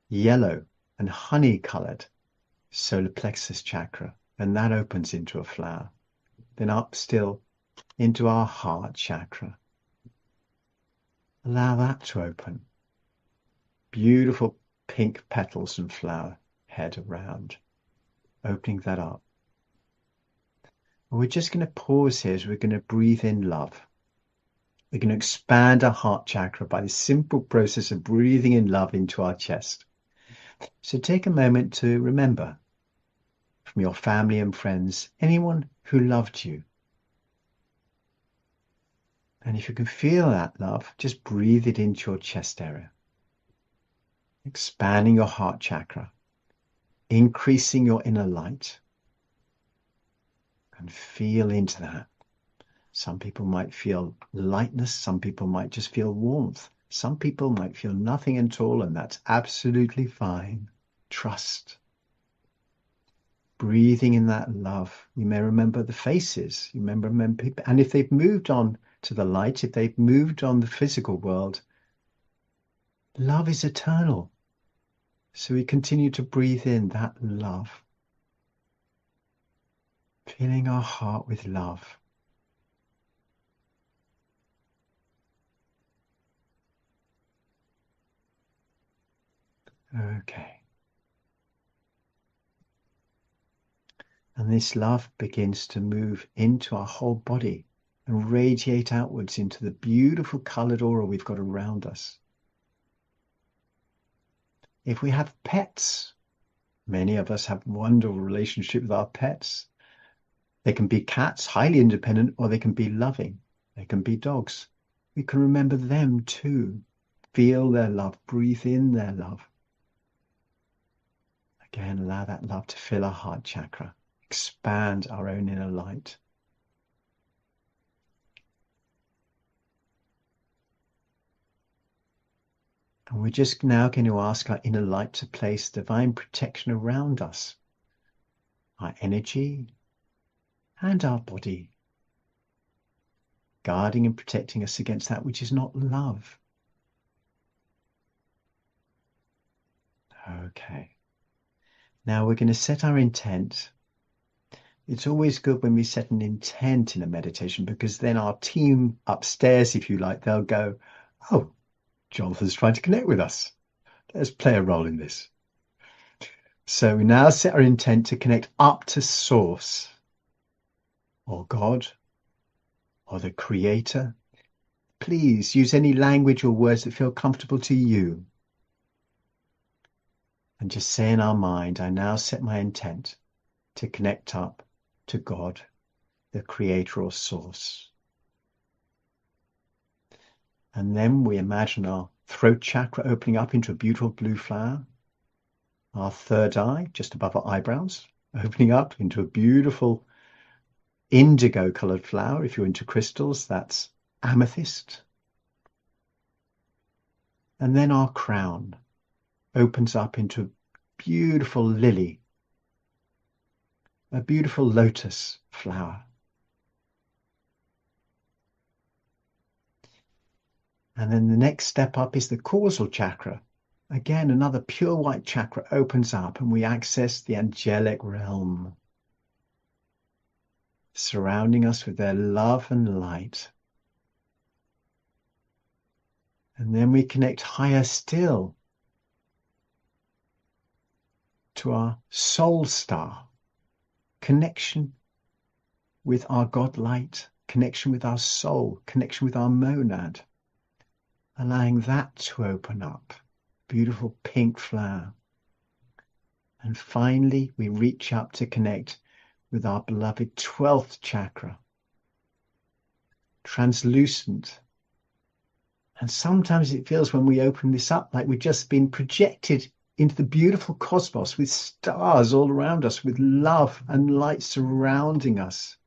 Speaker 3: yellow and honey-coloured solar plexus chakra, and that opens into a flower. Then up still into our heart chakra. Allow that to open. Beautiful pink petals and flower head around, opening that up. And we're just going to pause here as we're going to breathe in love. We're going to expand our heart chakra by the simple process of breathing in love into our chest. So take a moment to remember from your family and friends, anyone who loved you. And if you can feel that love, just breathe it into your chest area. Expanding your heart chakra, increasing your inner light. And feel into that. Some people might feel lightness, some people might just feel warmth. Some people might feel nothing at all, and that's absolutely fine. Trust. Breathing in that love. You may remember the faces. You may remember people. And if they've moved on to the light, if they've moved on the physical world, love is eternal. So we continue to breathe in that love. Filling our heart with love. Okay. And this love begins to move into our whole body and radiate outwards into the beautiful coloured aura we've got around us. If we have pets, many of us have a wonderful relationship with our pets. They can be cats, highly independent, or they can be loving. They can be dogs. We can remember them too. Feel their love, breathe in their love. Again, allow that love to fill our heart chakra. Expand our own inner light. And we're just now going to ask our inner light to place divine protection around us, our energy and our body, guarding and protecting us against that which is not love. Okay. Now we're going to set our intent. It's always good when we set an intent in a meditation, because then our team upstairs, if you like, they'll go, oh, Jonathan's trying to connect with us. Let's play a role in this. So we now set our intent to connect up to Source, or God, or the Creator. Please use any language or words that feel comfortable to you. And just say in our mind, I now set my intent to connect up to God, the Creator or Source. And then we imagine our throat chakra opening up into a beautiful blue flower. Our third eye, just above our eyebrows, opening up into a beautiful indigo coloured flower. If you're into crystals, that's amethyst. And then our crown opens up into a beautiful lily, a beautiful lotus flower. And then the next step up is the causal chakra, Again, another pure white chakra opens up and we access the angelic realm, surrounding us with their love and light. And then we connect higher still to our soul star, connection with our God light, connection with our soul, connection with our monad, allowing that to open up. Beautiful pink flower. And finally, we reach up to connect with our beloved 12th chakra, translucent. And sometimes it feels when we open this up like we've just been projected into the beautiful cosmos with stars all around us, with love and light surrounding us.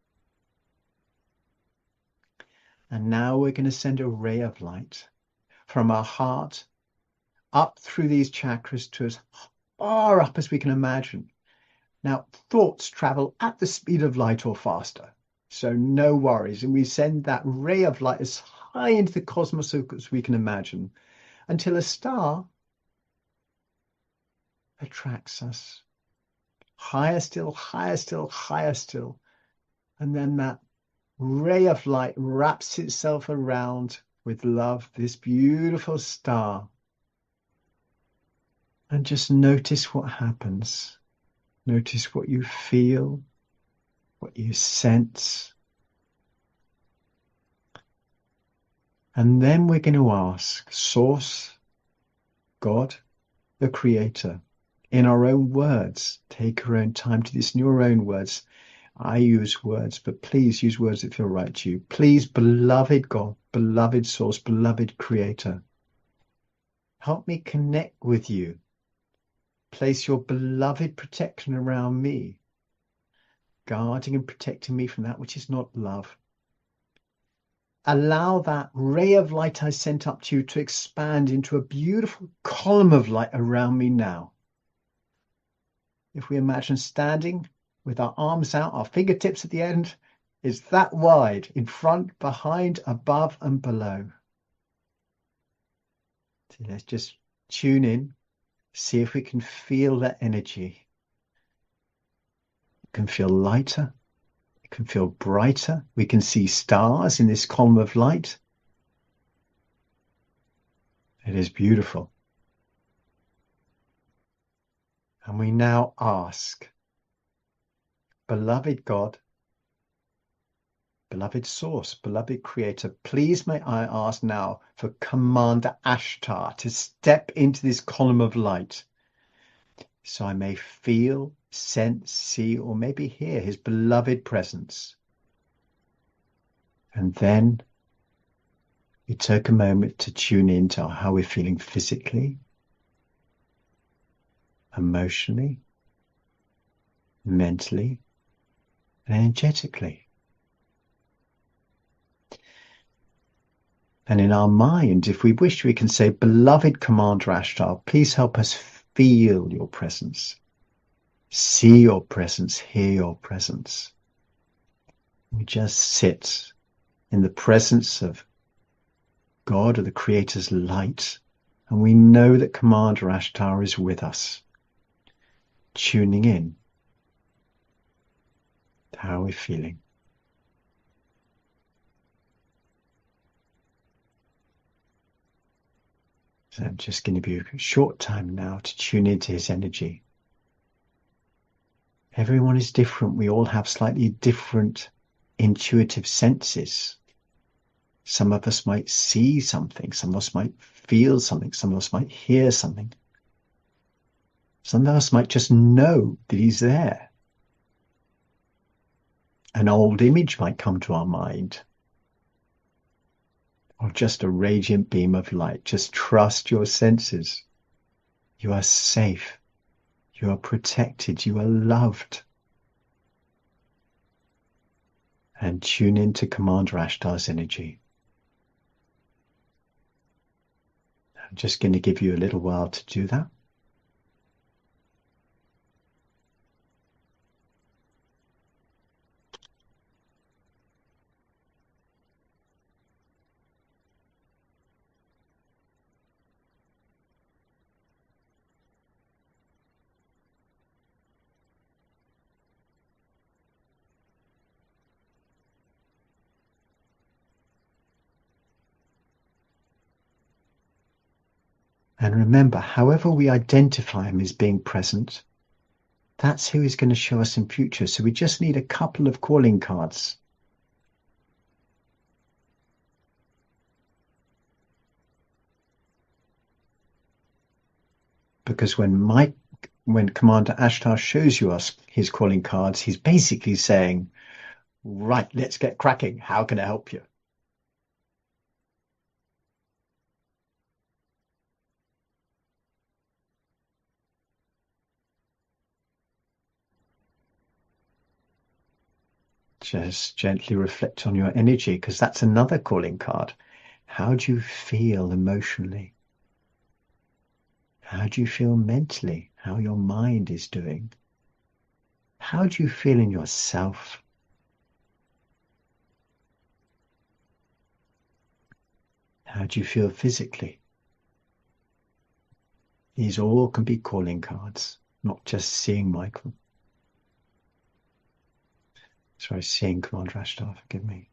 Speaker 3: And now we're going to send a ray of light from our heart up through these chakras to as far up as we can imagine. Now, thoughts travel at the speed of light or faster, so no worries. And we send that ray of light as high into the cosmos as we can imagine, until a star attracts us. Higher still, higher still, higher still. And then that ray of light wraps itself around with love, this beautiful star. And just notice what happens. Notice what you feel, what you sense. And then we're going to ask Source, God, the Creator, in our own words. Take our own time to this in your own words. I use words, but please use words that feel right to you. Please, beloved God, beloved Source, beloved Creator, help me connect with you. Place your beloved protection around me, guarding and protecting me from that which is not love. Allow that ray of light I sent up to you to expand into a beautiful column of light around me now. If we imagine standing with our arms out, our fingertips at the end is that wide, in front, behind, above, and below. So let's just tune in, see if we can feel that energy. It can feel lighter. It can feel brighter. We can see stars in this column of light. It is beautiful. And we now ask, beloved God, beloved Source, beloved Creator, please may I ask now for Commander Ashtar to step into this column of light so I may feel, sense, see, or maybe hear his beloved presence. And then we take a moment to tune into how we're feeling physically, emotionally, mentally, and energetically. And in our mind, if we wish, we can say, beloved Commander Ashtar, please help us feel your presence, see your presence, hear your presence. We just sit in the presence of God or the Creator's light, and we know that Commander Ashtar is with us, tuning in to how we're feeling. So I'm just going to give you a short time now to tune into his energy. Everyone is different. We all have slightly different intuitive senses. Some of us might see something. Some of us might feel something. Some of us might hear something. Some of us might just know that he's there. An old image might come to our mind. Or just a radiant beam of light. Just trust your senses. You are safe. You are protected. You are loved. And tune into Commander Ashtar's energy. I'm just going to give you a little while to do that. And remember, however we identify him as being present, that's who he's going to show us in future. So we just need a couple of calling cards. Because when Commander Ashtar shows you us his calling cards, he's basically saying, right, let's get cracking. How can I help you? Just gently reflect on your energy, because that's another calling card. How do you feel emotionally? How do you feel mentally? How your mind is doing? How do you feel in yourself? How do you feel physically? These all can be calling cards, not just seeing Michael. Sorry, seeing Commander Ashtar, forgive me.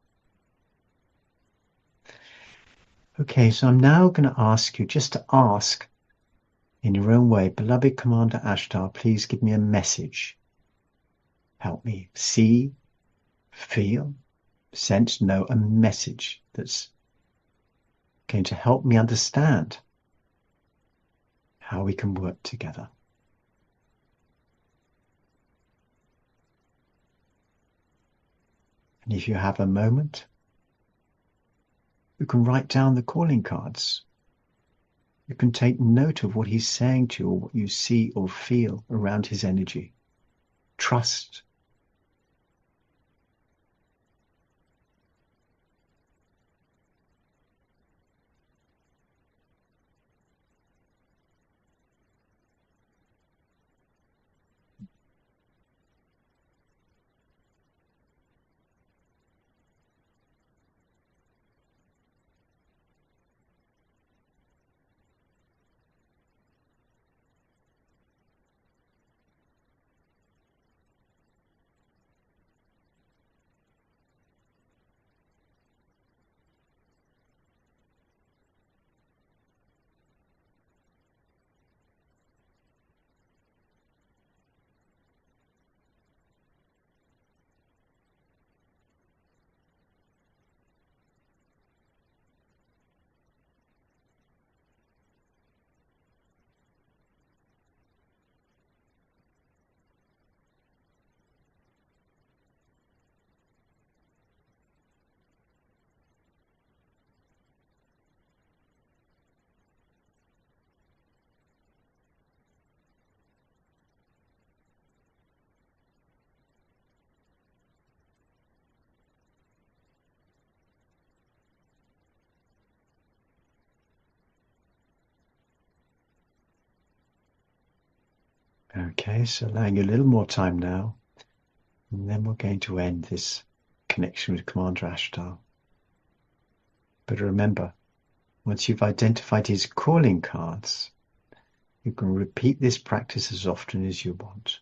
Speaker 3: Okay, so I'm now going to ask you just to ask in your own way, beloved Commander Ashtar, please give me a message. Help me see, feel, sense, know a message that's going to help me understand how we can work together. And if you have a moment, you can write down the calling cards. You can take note of what he's saying to you or what you see or feel around his energy. Trust. Okay, so allowing you a little more time now, and then we're going to end this connection with Commander Ashtar. But remember, once you've identified his calling cards, you can repeat this practice as often as you want.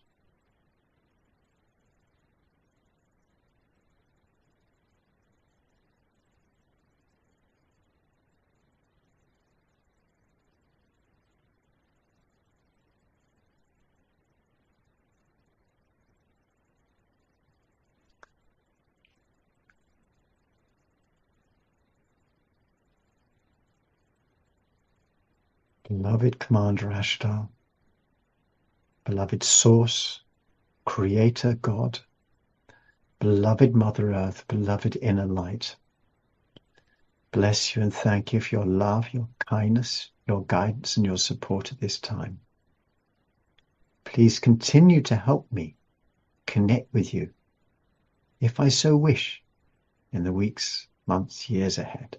Speaker 3: Beloved Commander Ashtar, beloved Source, Creator God, beloved Mother Earth, beloved Inner Light, bless you and thank you for your love, your kindness, your guidance, and your support at this time. Please continue to help me connect with you, if I so wish, in the weeks, months, years ahead.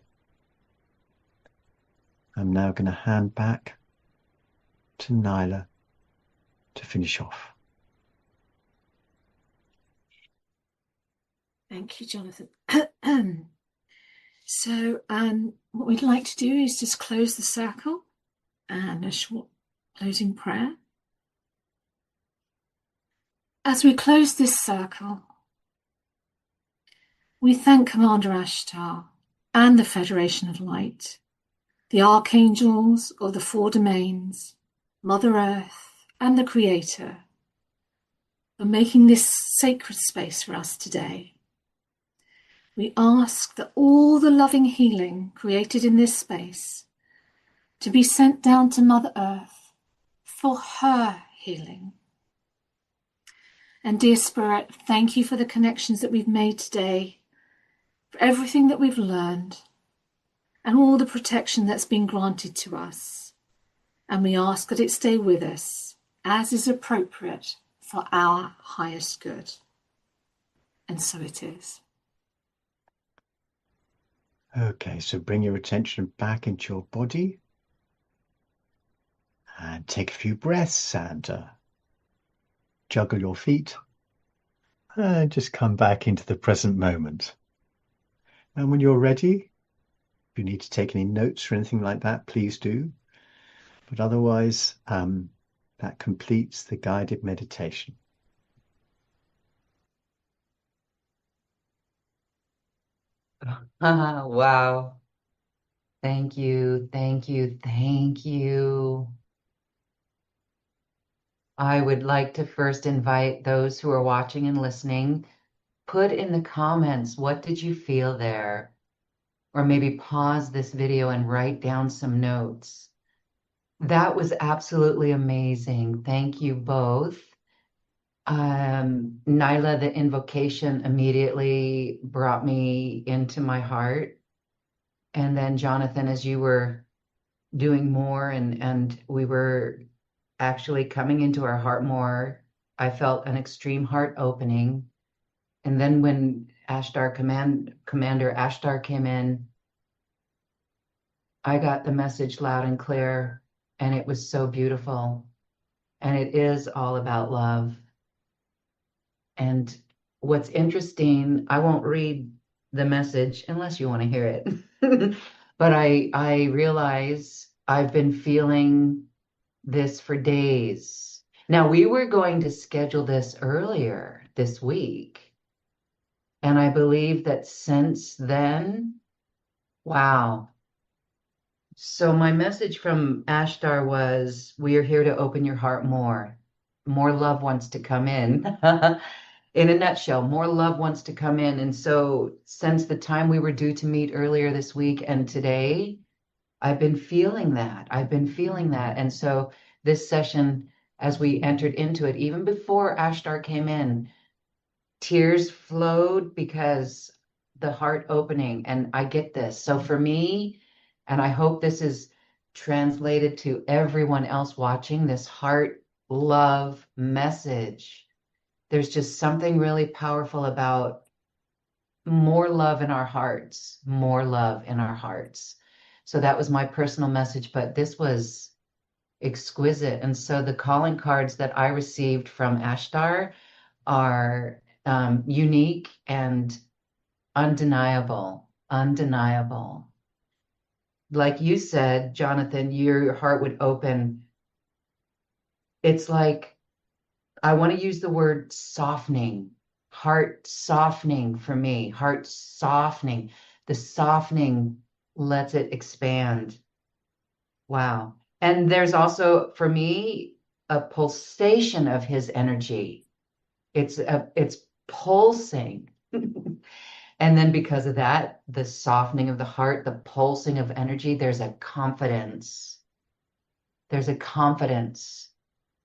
Speaker 3: I'm now going to hand back to Naila to finish off.
Speaker 2: Thank you, Jonathan. So what we'd like to do is just close the circle and a short closing prayer. As we close this circle, we thank Commander Ashtar and the Federation of Light the archangels of the four domains, Mother Earth, and the Creator are making this sacred space for us today. We ask that all the loving healing created in this space to be sent down to Mother Earth for her healing. And dear Spirit, thank you for the connections that we've made today, for everything that we've learned, and all the protection that's been granted to us. And we ask that it stay with us, as is appropriate for our highest good. And so it is.
Speaker 3: Okay, so bring your attention back into your body and take a few breaths and juggle your feet and just come back into the present moment. And when you're ready, if you need to take any notes or anything like that, please do. But otherwise, that completes the guided meditation.
Speaker 1: Wow. Thank you, thank you, thank you. I would like to first invite those who are watching and listening, put in the comments, what did you feel there? Or maybe pause this video and write down some notes. That was absolutely amazing. Thank you both. Naila, the invocation immediately brought me into my heart. And then Jonathon, as you were doing more and we were actually coming into our heart more, I felt an extreme heart opening. And then when Commander Ashtar came in, I got the message loud and clear, and it was so beautiful. And it is all about love. And what's interesting, I won't read the message unless you want to hear it. But I realize I've been feeling this for days. Now, we were going to schedule this earlier this week. And I believe that since then, wow. So my message from Ashtar was, we are here to open your heart more. More love wants to come in. In a nutshell, more love wants to come in. And so since the time we were due to meet earlier this week and today, I've been feeling that. I've been feeling that. And so this session, as we entered into it, even before Ashtar came in, tears flowed because the heart opening, and I get this. So for me, and I hope this is translated to everyone else watching, this heart love message, there's just something really powerful about more love in our hearts, more love in our hearts. So that was my personal message, but this was exquisite. And so the calling cards that I received from Ashtar are unique and undeniable, undeniable. Like you said, Jonathon, your heart would open. It's like, I want to use the word softening, heart softening for me, heart softening. The softening lets it expand. Wow. And there's also, for me, a pulsation of his energy. It's pulsing. And then because of that, the softening of the heart, the pulsing of energy, there's a confidence. There's a confidence.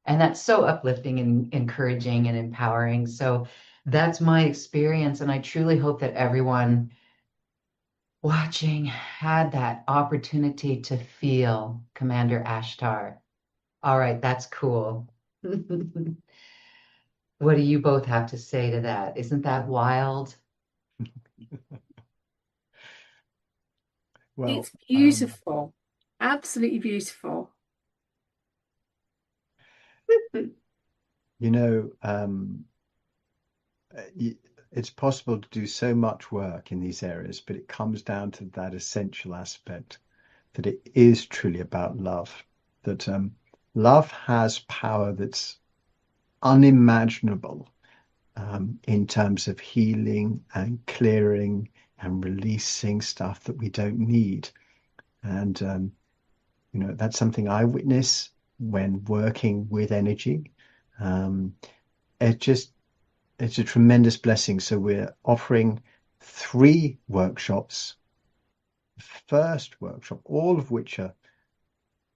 Speaker 1: And that's so uplifting and encouraging and empowering. So that's my experience. And I truly hope that everyone watching had that opportunity to feel Commander Ashtar. All right, that's cool. What do you both have to say to that? Isn't that wild?
Speaker 3: Well,
Speaker 2: It's beautiful, absolutely beautiful.
Speaker 3: you know, it's possible to do so much work in these areas, but it comes down to that essential aspect that it is truly about love, that love has power that's unimaginable in terms of healing and clearing and releasing stuff that we don't need. And That's something I witness when working with energy. Um, it just it's a tremendous blessing. So we're offering 3 workshops. First workshop, all of which are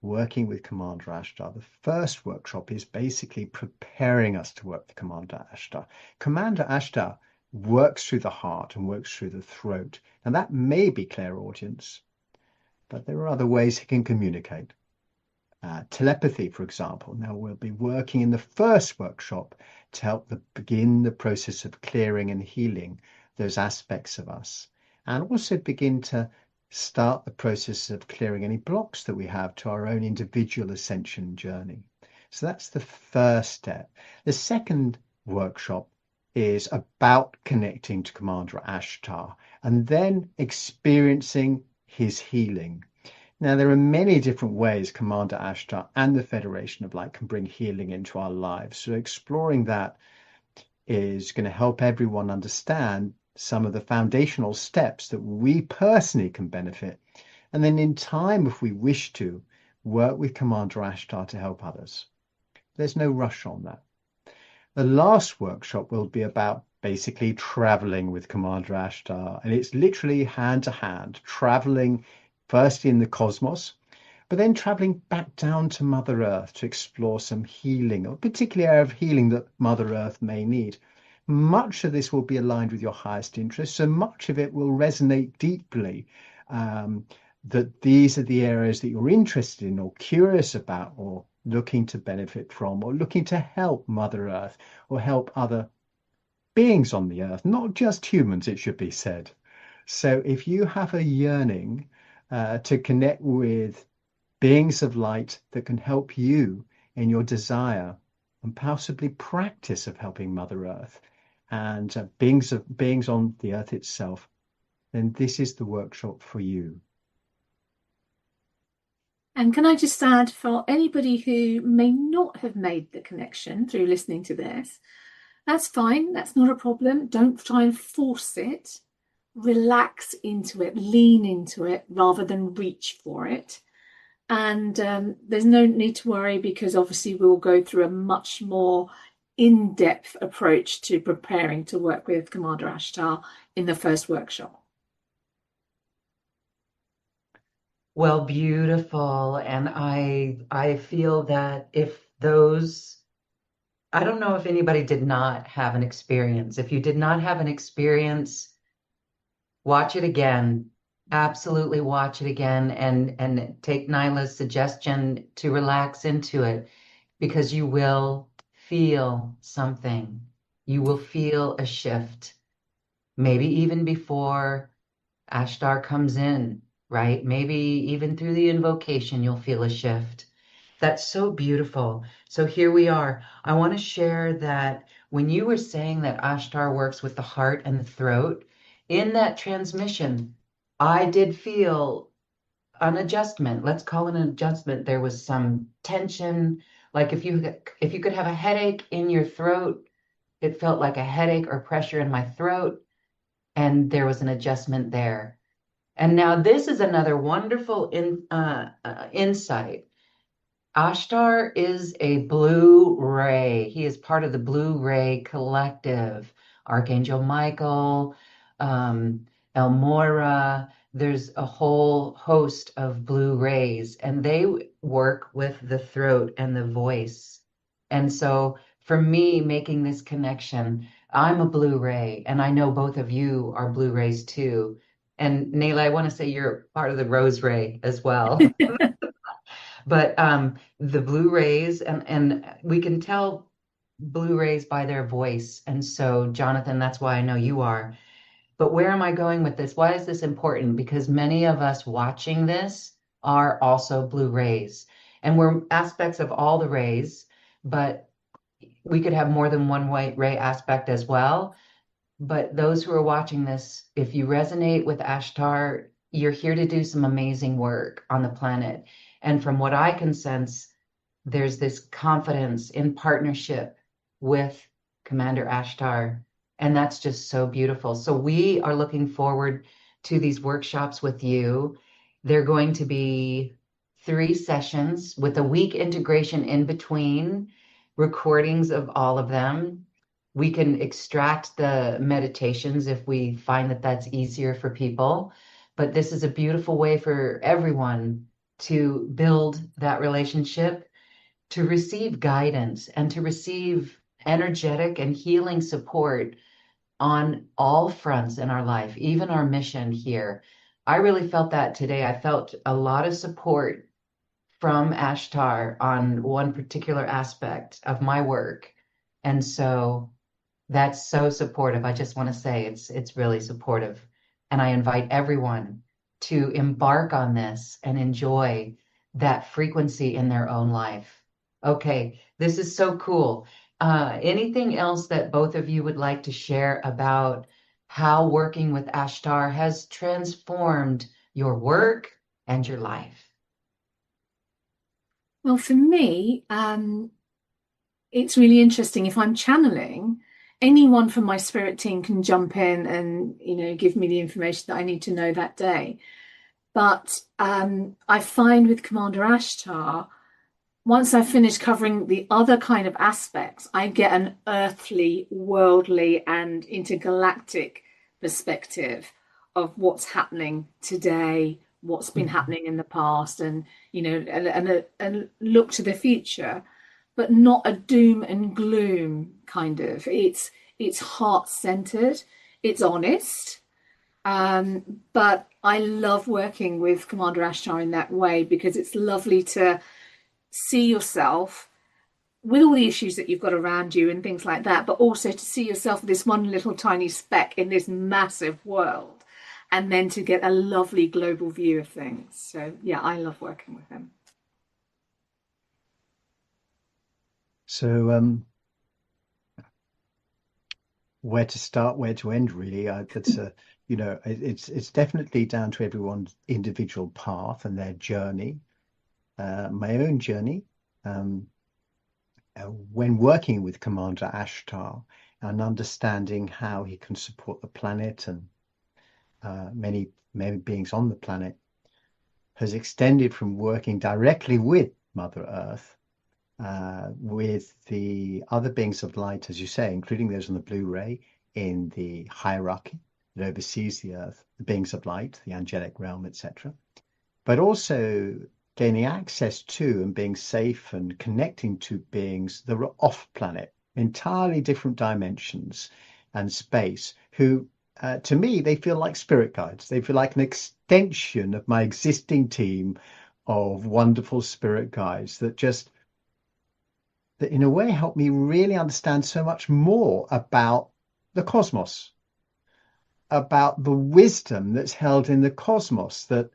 Speaker 3: working with Commander Ashtar. The first workshop is basically preparing us to work with Commander Ashtar. Commander Ashtar works through the heart and works through the throat. And that may be clairaudience, but there are other ways he can communicate. Telepathy, for example. Now we'll be working in the first workshop to help begin the process of clearing and healing those aspects of us, and also begin to start the process of clearing any blocks that we have to our own individual ascension journey. So that's the first step. The second workshop is about connecting to Commander Ashtar and then experiencing his healing. Now, there are many different ways Commander Ashtar and the Federation of Light can bring healing into our lives. So exploring that is going to help everyone understand some of the foundational steps that we personally can benefit. And then in time, if we wish to, work with Commander Ashtar to help others. There's no rush on that. The last workshop will be about basically traveling with Commander Ashtar. And it's literally hand to hand, traveling first in the cosmos, but then traveling back down to Mother Earth to explore some healing, or a particular area of healing that Mother Earth may need. Much of this will be aligned with your highest interests, so much of it will resonate deeply, that these are the areas that you're interested in or curious about or looking to benefit from or looking to help Mother Earth or help other beings on the earth, not just humans, it should be said. So if you have a yearning to connect with beings of light that can help you in your desire and possibly practice of helping Mother Earth and beings on the earth itself, then this is the workshop for you.
Speaker 2: And can I just add, for anybody who may not have made the connection through listening to this, that's fine, that's not a problem. Don't try and force it. Relax into it, lean into it rather than reach for it. And there's no need to worry, because obviously we'll go through a much more in-depth approach to preparing to work with Commander Ashtar in the first workshop.
Speaker 1: Well, beautiful. And I feel that if those, I don't know if anybody did not have an experience. If you did not have an experience, watch it again. Absolutely watch it again and take Nyla's suggestion to relax into it, because you will feel something. You will feel a shift, maybe even before Ashtar comes in, right? Maybe even through the invocation, you'll feel a shift. That's so beautiful. So here we are. I want to share that when you were saying that Ashtar works with the heart and the throat, in that transmission, I did feel an adjustment. Let's call it an adjustment. There was some tension. Like if you could have a headache in your throat, it felt like a headache or pressure in my throat, and there was an adjustment there. And now this is another wonderful insight. Ashtar is a blue ray. He is part of the Blue Ray Collective. Archangel Michael, Elmora, there's a whole host of blue rays, and they work with the throat and the voice. And so for me, making this connection, I'm a blue ray, and I know both of you are blue rays too. And Naila, I want to say you're part of the rose ray as well. But the Blu-rays, and we can tell Blu-rays by their voice. And so, Jonathon, that's why I know you are. But where am I going with this? Why is this important? Because many of us watching this are also Blu-rays. And we're aspects of all the rays, but we could have more than one white ray aspect as well. But those who are watching this, if you resonate with Ashtar, you're here to do some amazing work on the planet. And from what I can sense, there's this confidence in partnership with Commander Ashtar. And that's just so beautiful. So we are looking forward to these workshops with you. They're going to be 3 sessions with a week integration in between, recordings of all of them. We can extract the meditations if we find that that's easier for people. But this is a beautiful way for everyone to build that relationship, to receive guidance, and to receive energetic and healing support on all fronts in our life, even our mission here. I really felt that today. I felt a lot of support from Ashtar on one particular aspect of my work. And so that's so supportive. I just want to say it's really supportive. And I invite everyone to embark on this and enjoy that frequency in their own life. Okay, this is so cool. Anything else that both of you would like to share about how working with Ashtar has transformed your work and your life?
Speaker 2: Well, for me, it's really interesting. If I'm channeling, anyone from my spirit team can jump in and, give me the information that I need to know that day. But I find with Commander Ashtar, once I finish covering the other kind of aspects, I get an earthly, worldly, and intergalactic perspective of what's happening today, what's been happening in the past, and and look to the future, but not a doom and gloom kind of. It's heart centered, it's honest. But I love working with Commander Ashtar in that way because it's lovely to see yourself with all the issues that you've got around you and things like that, but also to see yourself this one little tiny speck in this massive world, and then to get a lovely global view of things. So yeah, I love working with him.
Speaker 3: So, where to start, where to end, really? That's it's definitely down to everyone's individual path and their journey. My own journey, when working with Commander Ashtar and understanding how he can support the planet and many beings on the planet, has extended from working directly with Mother Earth, with the other beings of light, as you say, including those on the Blu-ray in the hierarchy that oversees the Earth, the beings of light, the angelic realm, etc. But also gaining access to and being safe and connecting to beings that are off planet, entirely different dimensions and space, who to me, they feel like spirit guides. They feel like an extension of my existing team of wonderful spirit guides that in a way help me really understand so much more about the cosmos, about the wisdom that's held in the cosmos that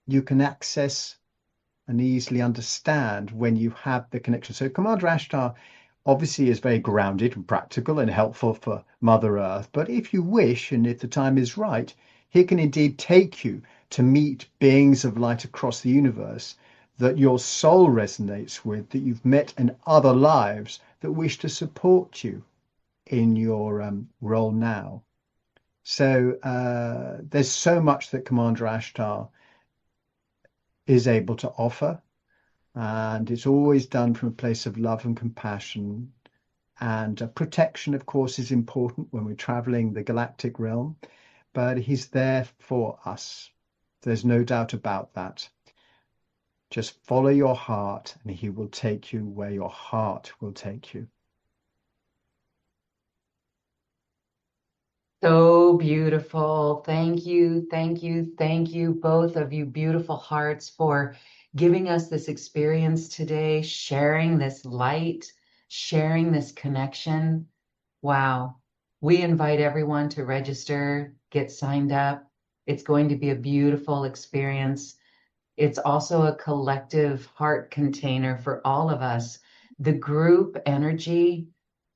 Speaker 3: you can access and easily understand when you have the connection. So Commander Ashtar obviously is very grounded and practical and helpful for Mother Earth. But if you wish, and if the time is right, he can indeed take you to meet beings of light across the universe that your soul resonates with, that you've met in other lives that wish to support you in your role now. So there's so much that Commander Ashtar is able to offer, and it's always done from a place of love and compassion. And protection, of course, is important when we're traveling the galactic realm, but he's there for us. There's no doubt about that. Just follow your heart and he will take you where your heart will take you.
Speaker 1: So beautiful. Thank you, thank you, thank you, both of you beautiful hearts, for giving us this experience today, sharing this light, sharing this connection. Wow. We invite everyone to register, get signed up. It's going to be a beautiful experience. It's also a collective heart container for all of us. The group energy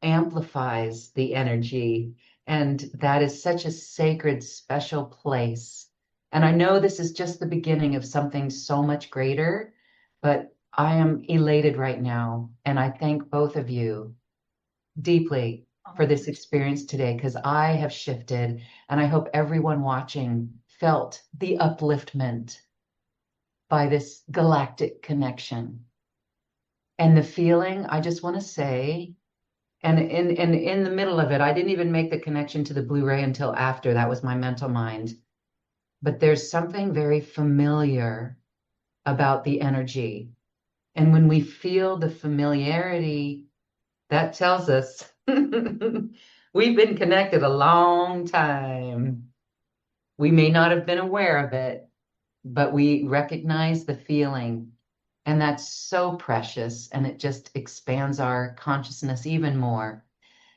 Speaker 1: amplifies the energy, and that is such a sacred, special place. And I know this is just the beginning of something so much greater, but I am elated right now. And I thank both of you deeply for this experience today, because I have shifted, and I hope everyone watching felt the upliftment by this galactic connection. And the feeling, I just want to say, and in the middle of it, I didn't even make the connection to the Blu-ray until after. That was my mental mind. But there's something very familiar about the energy. And when we feel the familiarity, that tells us we've been connected a long time. We may not have been aware of it, but we recognize the feeling. And that's so precious, and it just expands our consciousness even more.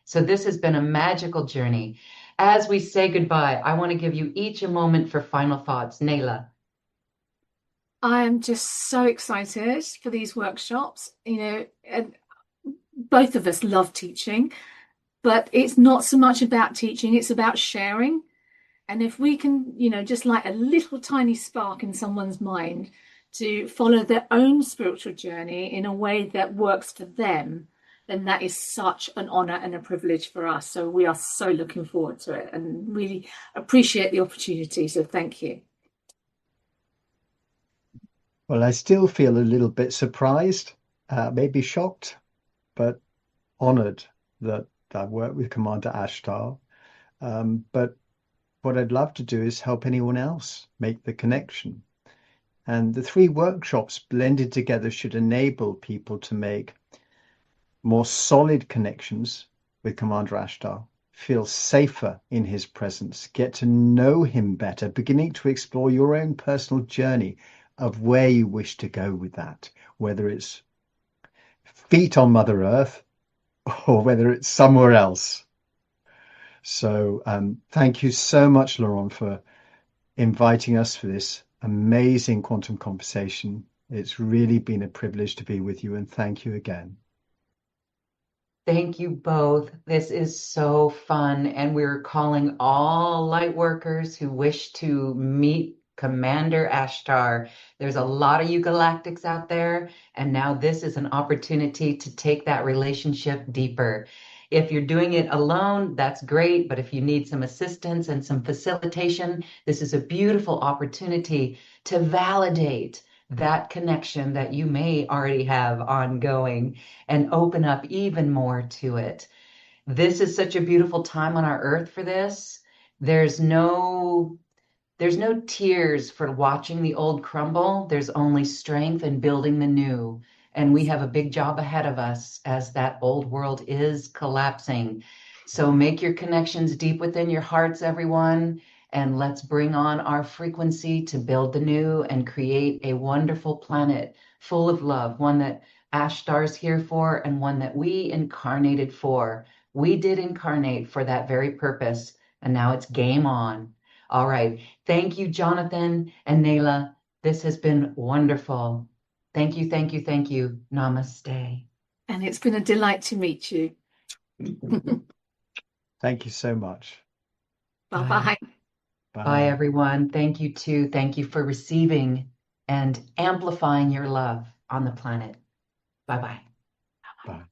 Speaker 1: So this has been a magical journey. As we say goodbye, I want to give you each a moment for final thoughts. Naila.
Speaker 2: I am just so excited for these workshops. And both of us love teaching, but it's not so much about teaching, it's about sharing. And if we can, just light a little tiny spark in someone's mind to follow their own spiritual journey in a way that works for them, then that is such an honor and a privilege for us. So we are so looking forward to it and really appreciate the opportunity. So thank you.
Speaker 3: Well, I still feel a little bit surprised, maybe shocked, but honored that I work with Commander Ashtar. But what I'd love to do is help anyone else make the connection. And the 3 workshops blended together should enable people to make more solid connections with Commander Ashtar, feel safer in his presence, get to know him better, beginning to explore your own personal journey of where you wish to go with that, whether it's feet on Mother Earth or whether it's somewhere else. So thank you so much, Laurent, for inviting us for this amazing quantum conversation. It's really been a privilege to be with you, and thank you again.
Speaker 1: Thank you both. This is so fun. And we're calling all light workers who wish to meet Commander Ashtar. There's a lot of you galactics out there, and now this is an opportunity to take that relationship deeper. If you're doing it alone, that's great, but if you need some assistance and some facilitation, this is a beautiful opportunity to validate that connection that you may already have ongoing and open up even more to it. This is such a beautiful time on our earth for this. There's no tears for watching the old crumble. There's only strength in building the new. And we have a big job ahead of us as that old world is collapsing. So make your connections deep within your hearts, everyone, and let's bring on our frequency to build the new and create a wonderful planet full of love, one that Ashtar's here for and one that we incarnated for. We did incarnate for that very purpose, and now it's game on. All right. Thank you, Jonathon and Naila. This has been wonderful. Thank you, thank you, thank you. Namaste.
Speaker 2: And it's been a delight to meet you.
Speaker 3: Thank you so much.
Speaker 2: Bye-bye.
Speaker 1: Bye, everyone. Thank you, too. Thank you for receiving and amplifying your love on the planet. Bye-bye.
Speaker 3: Bye.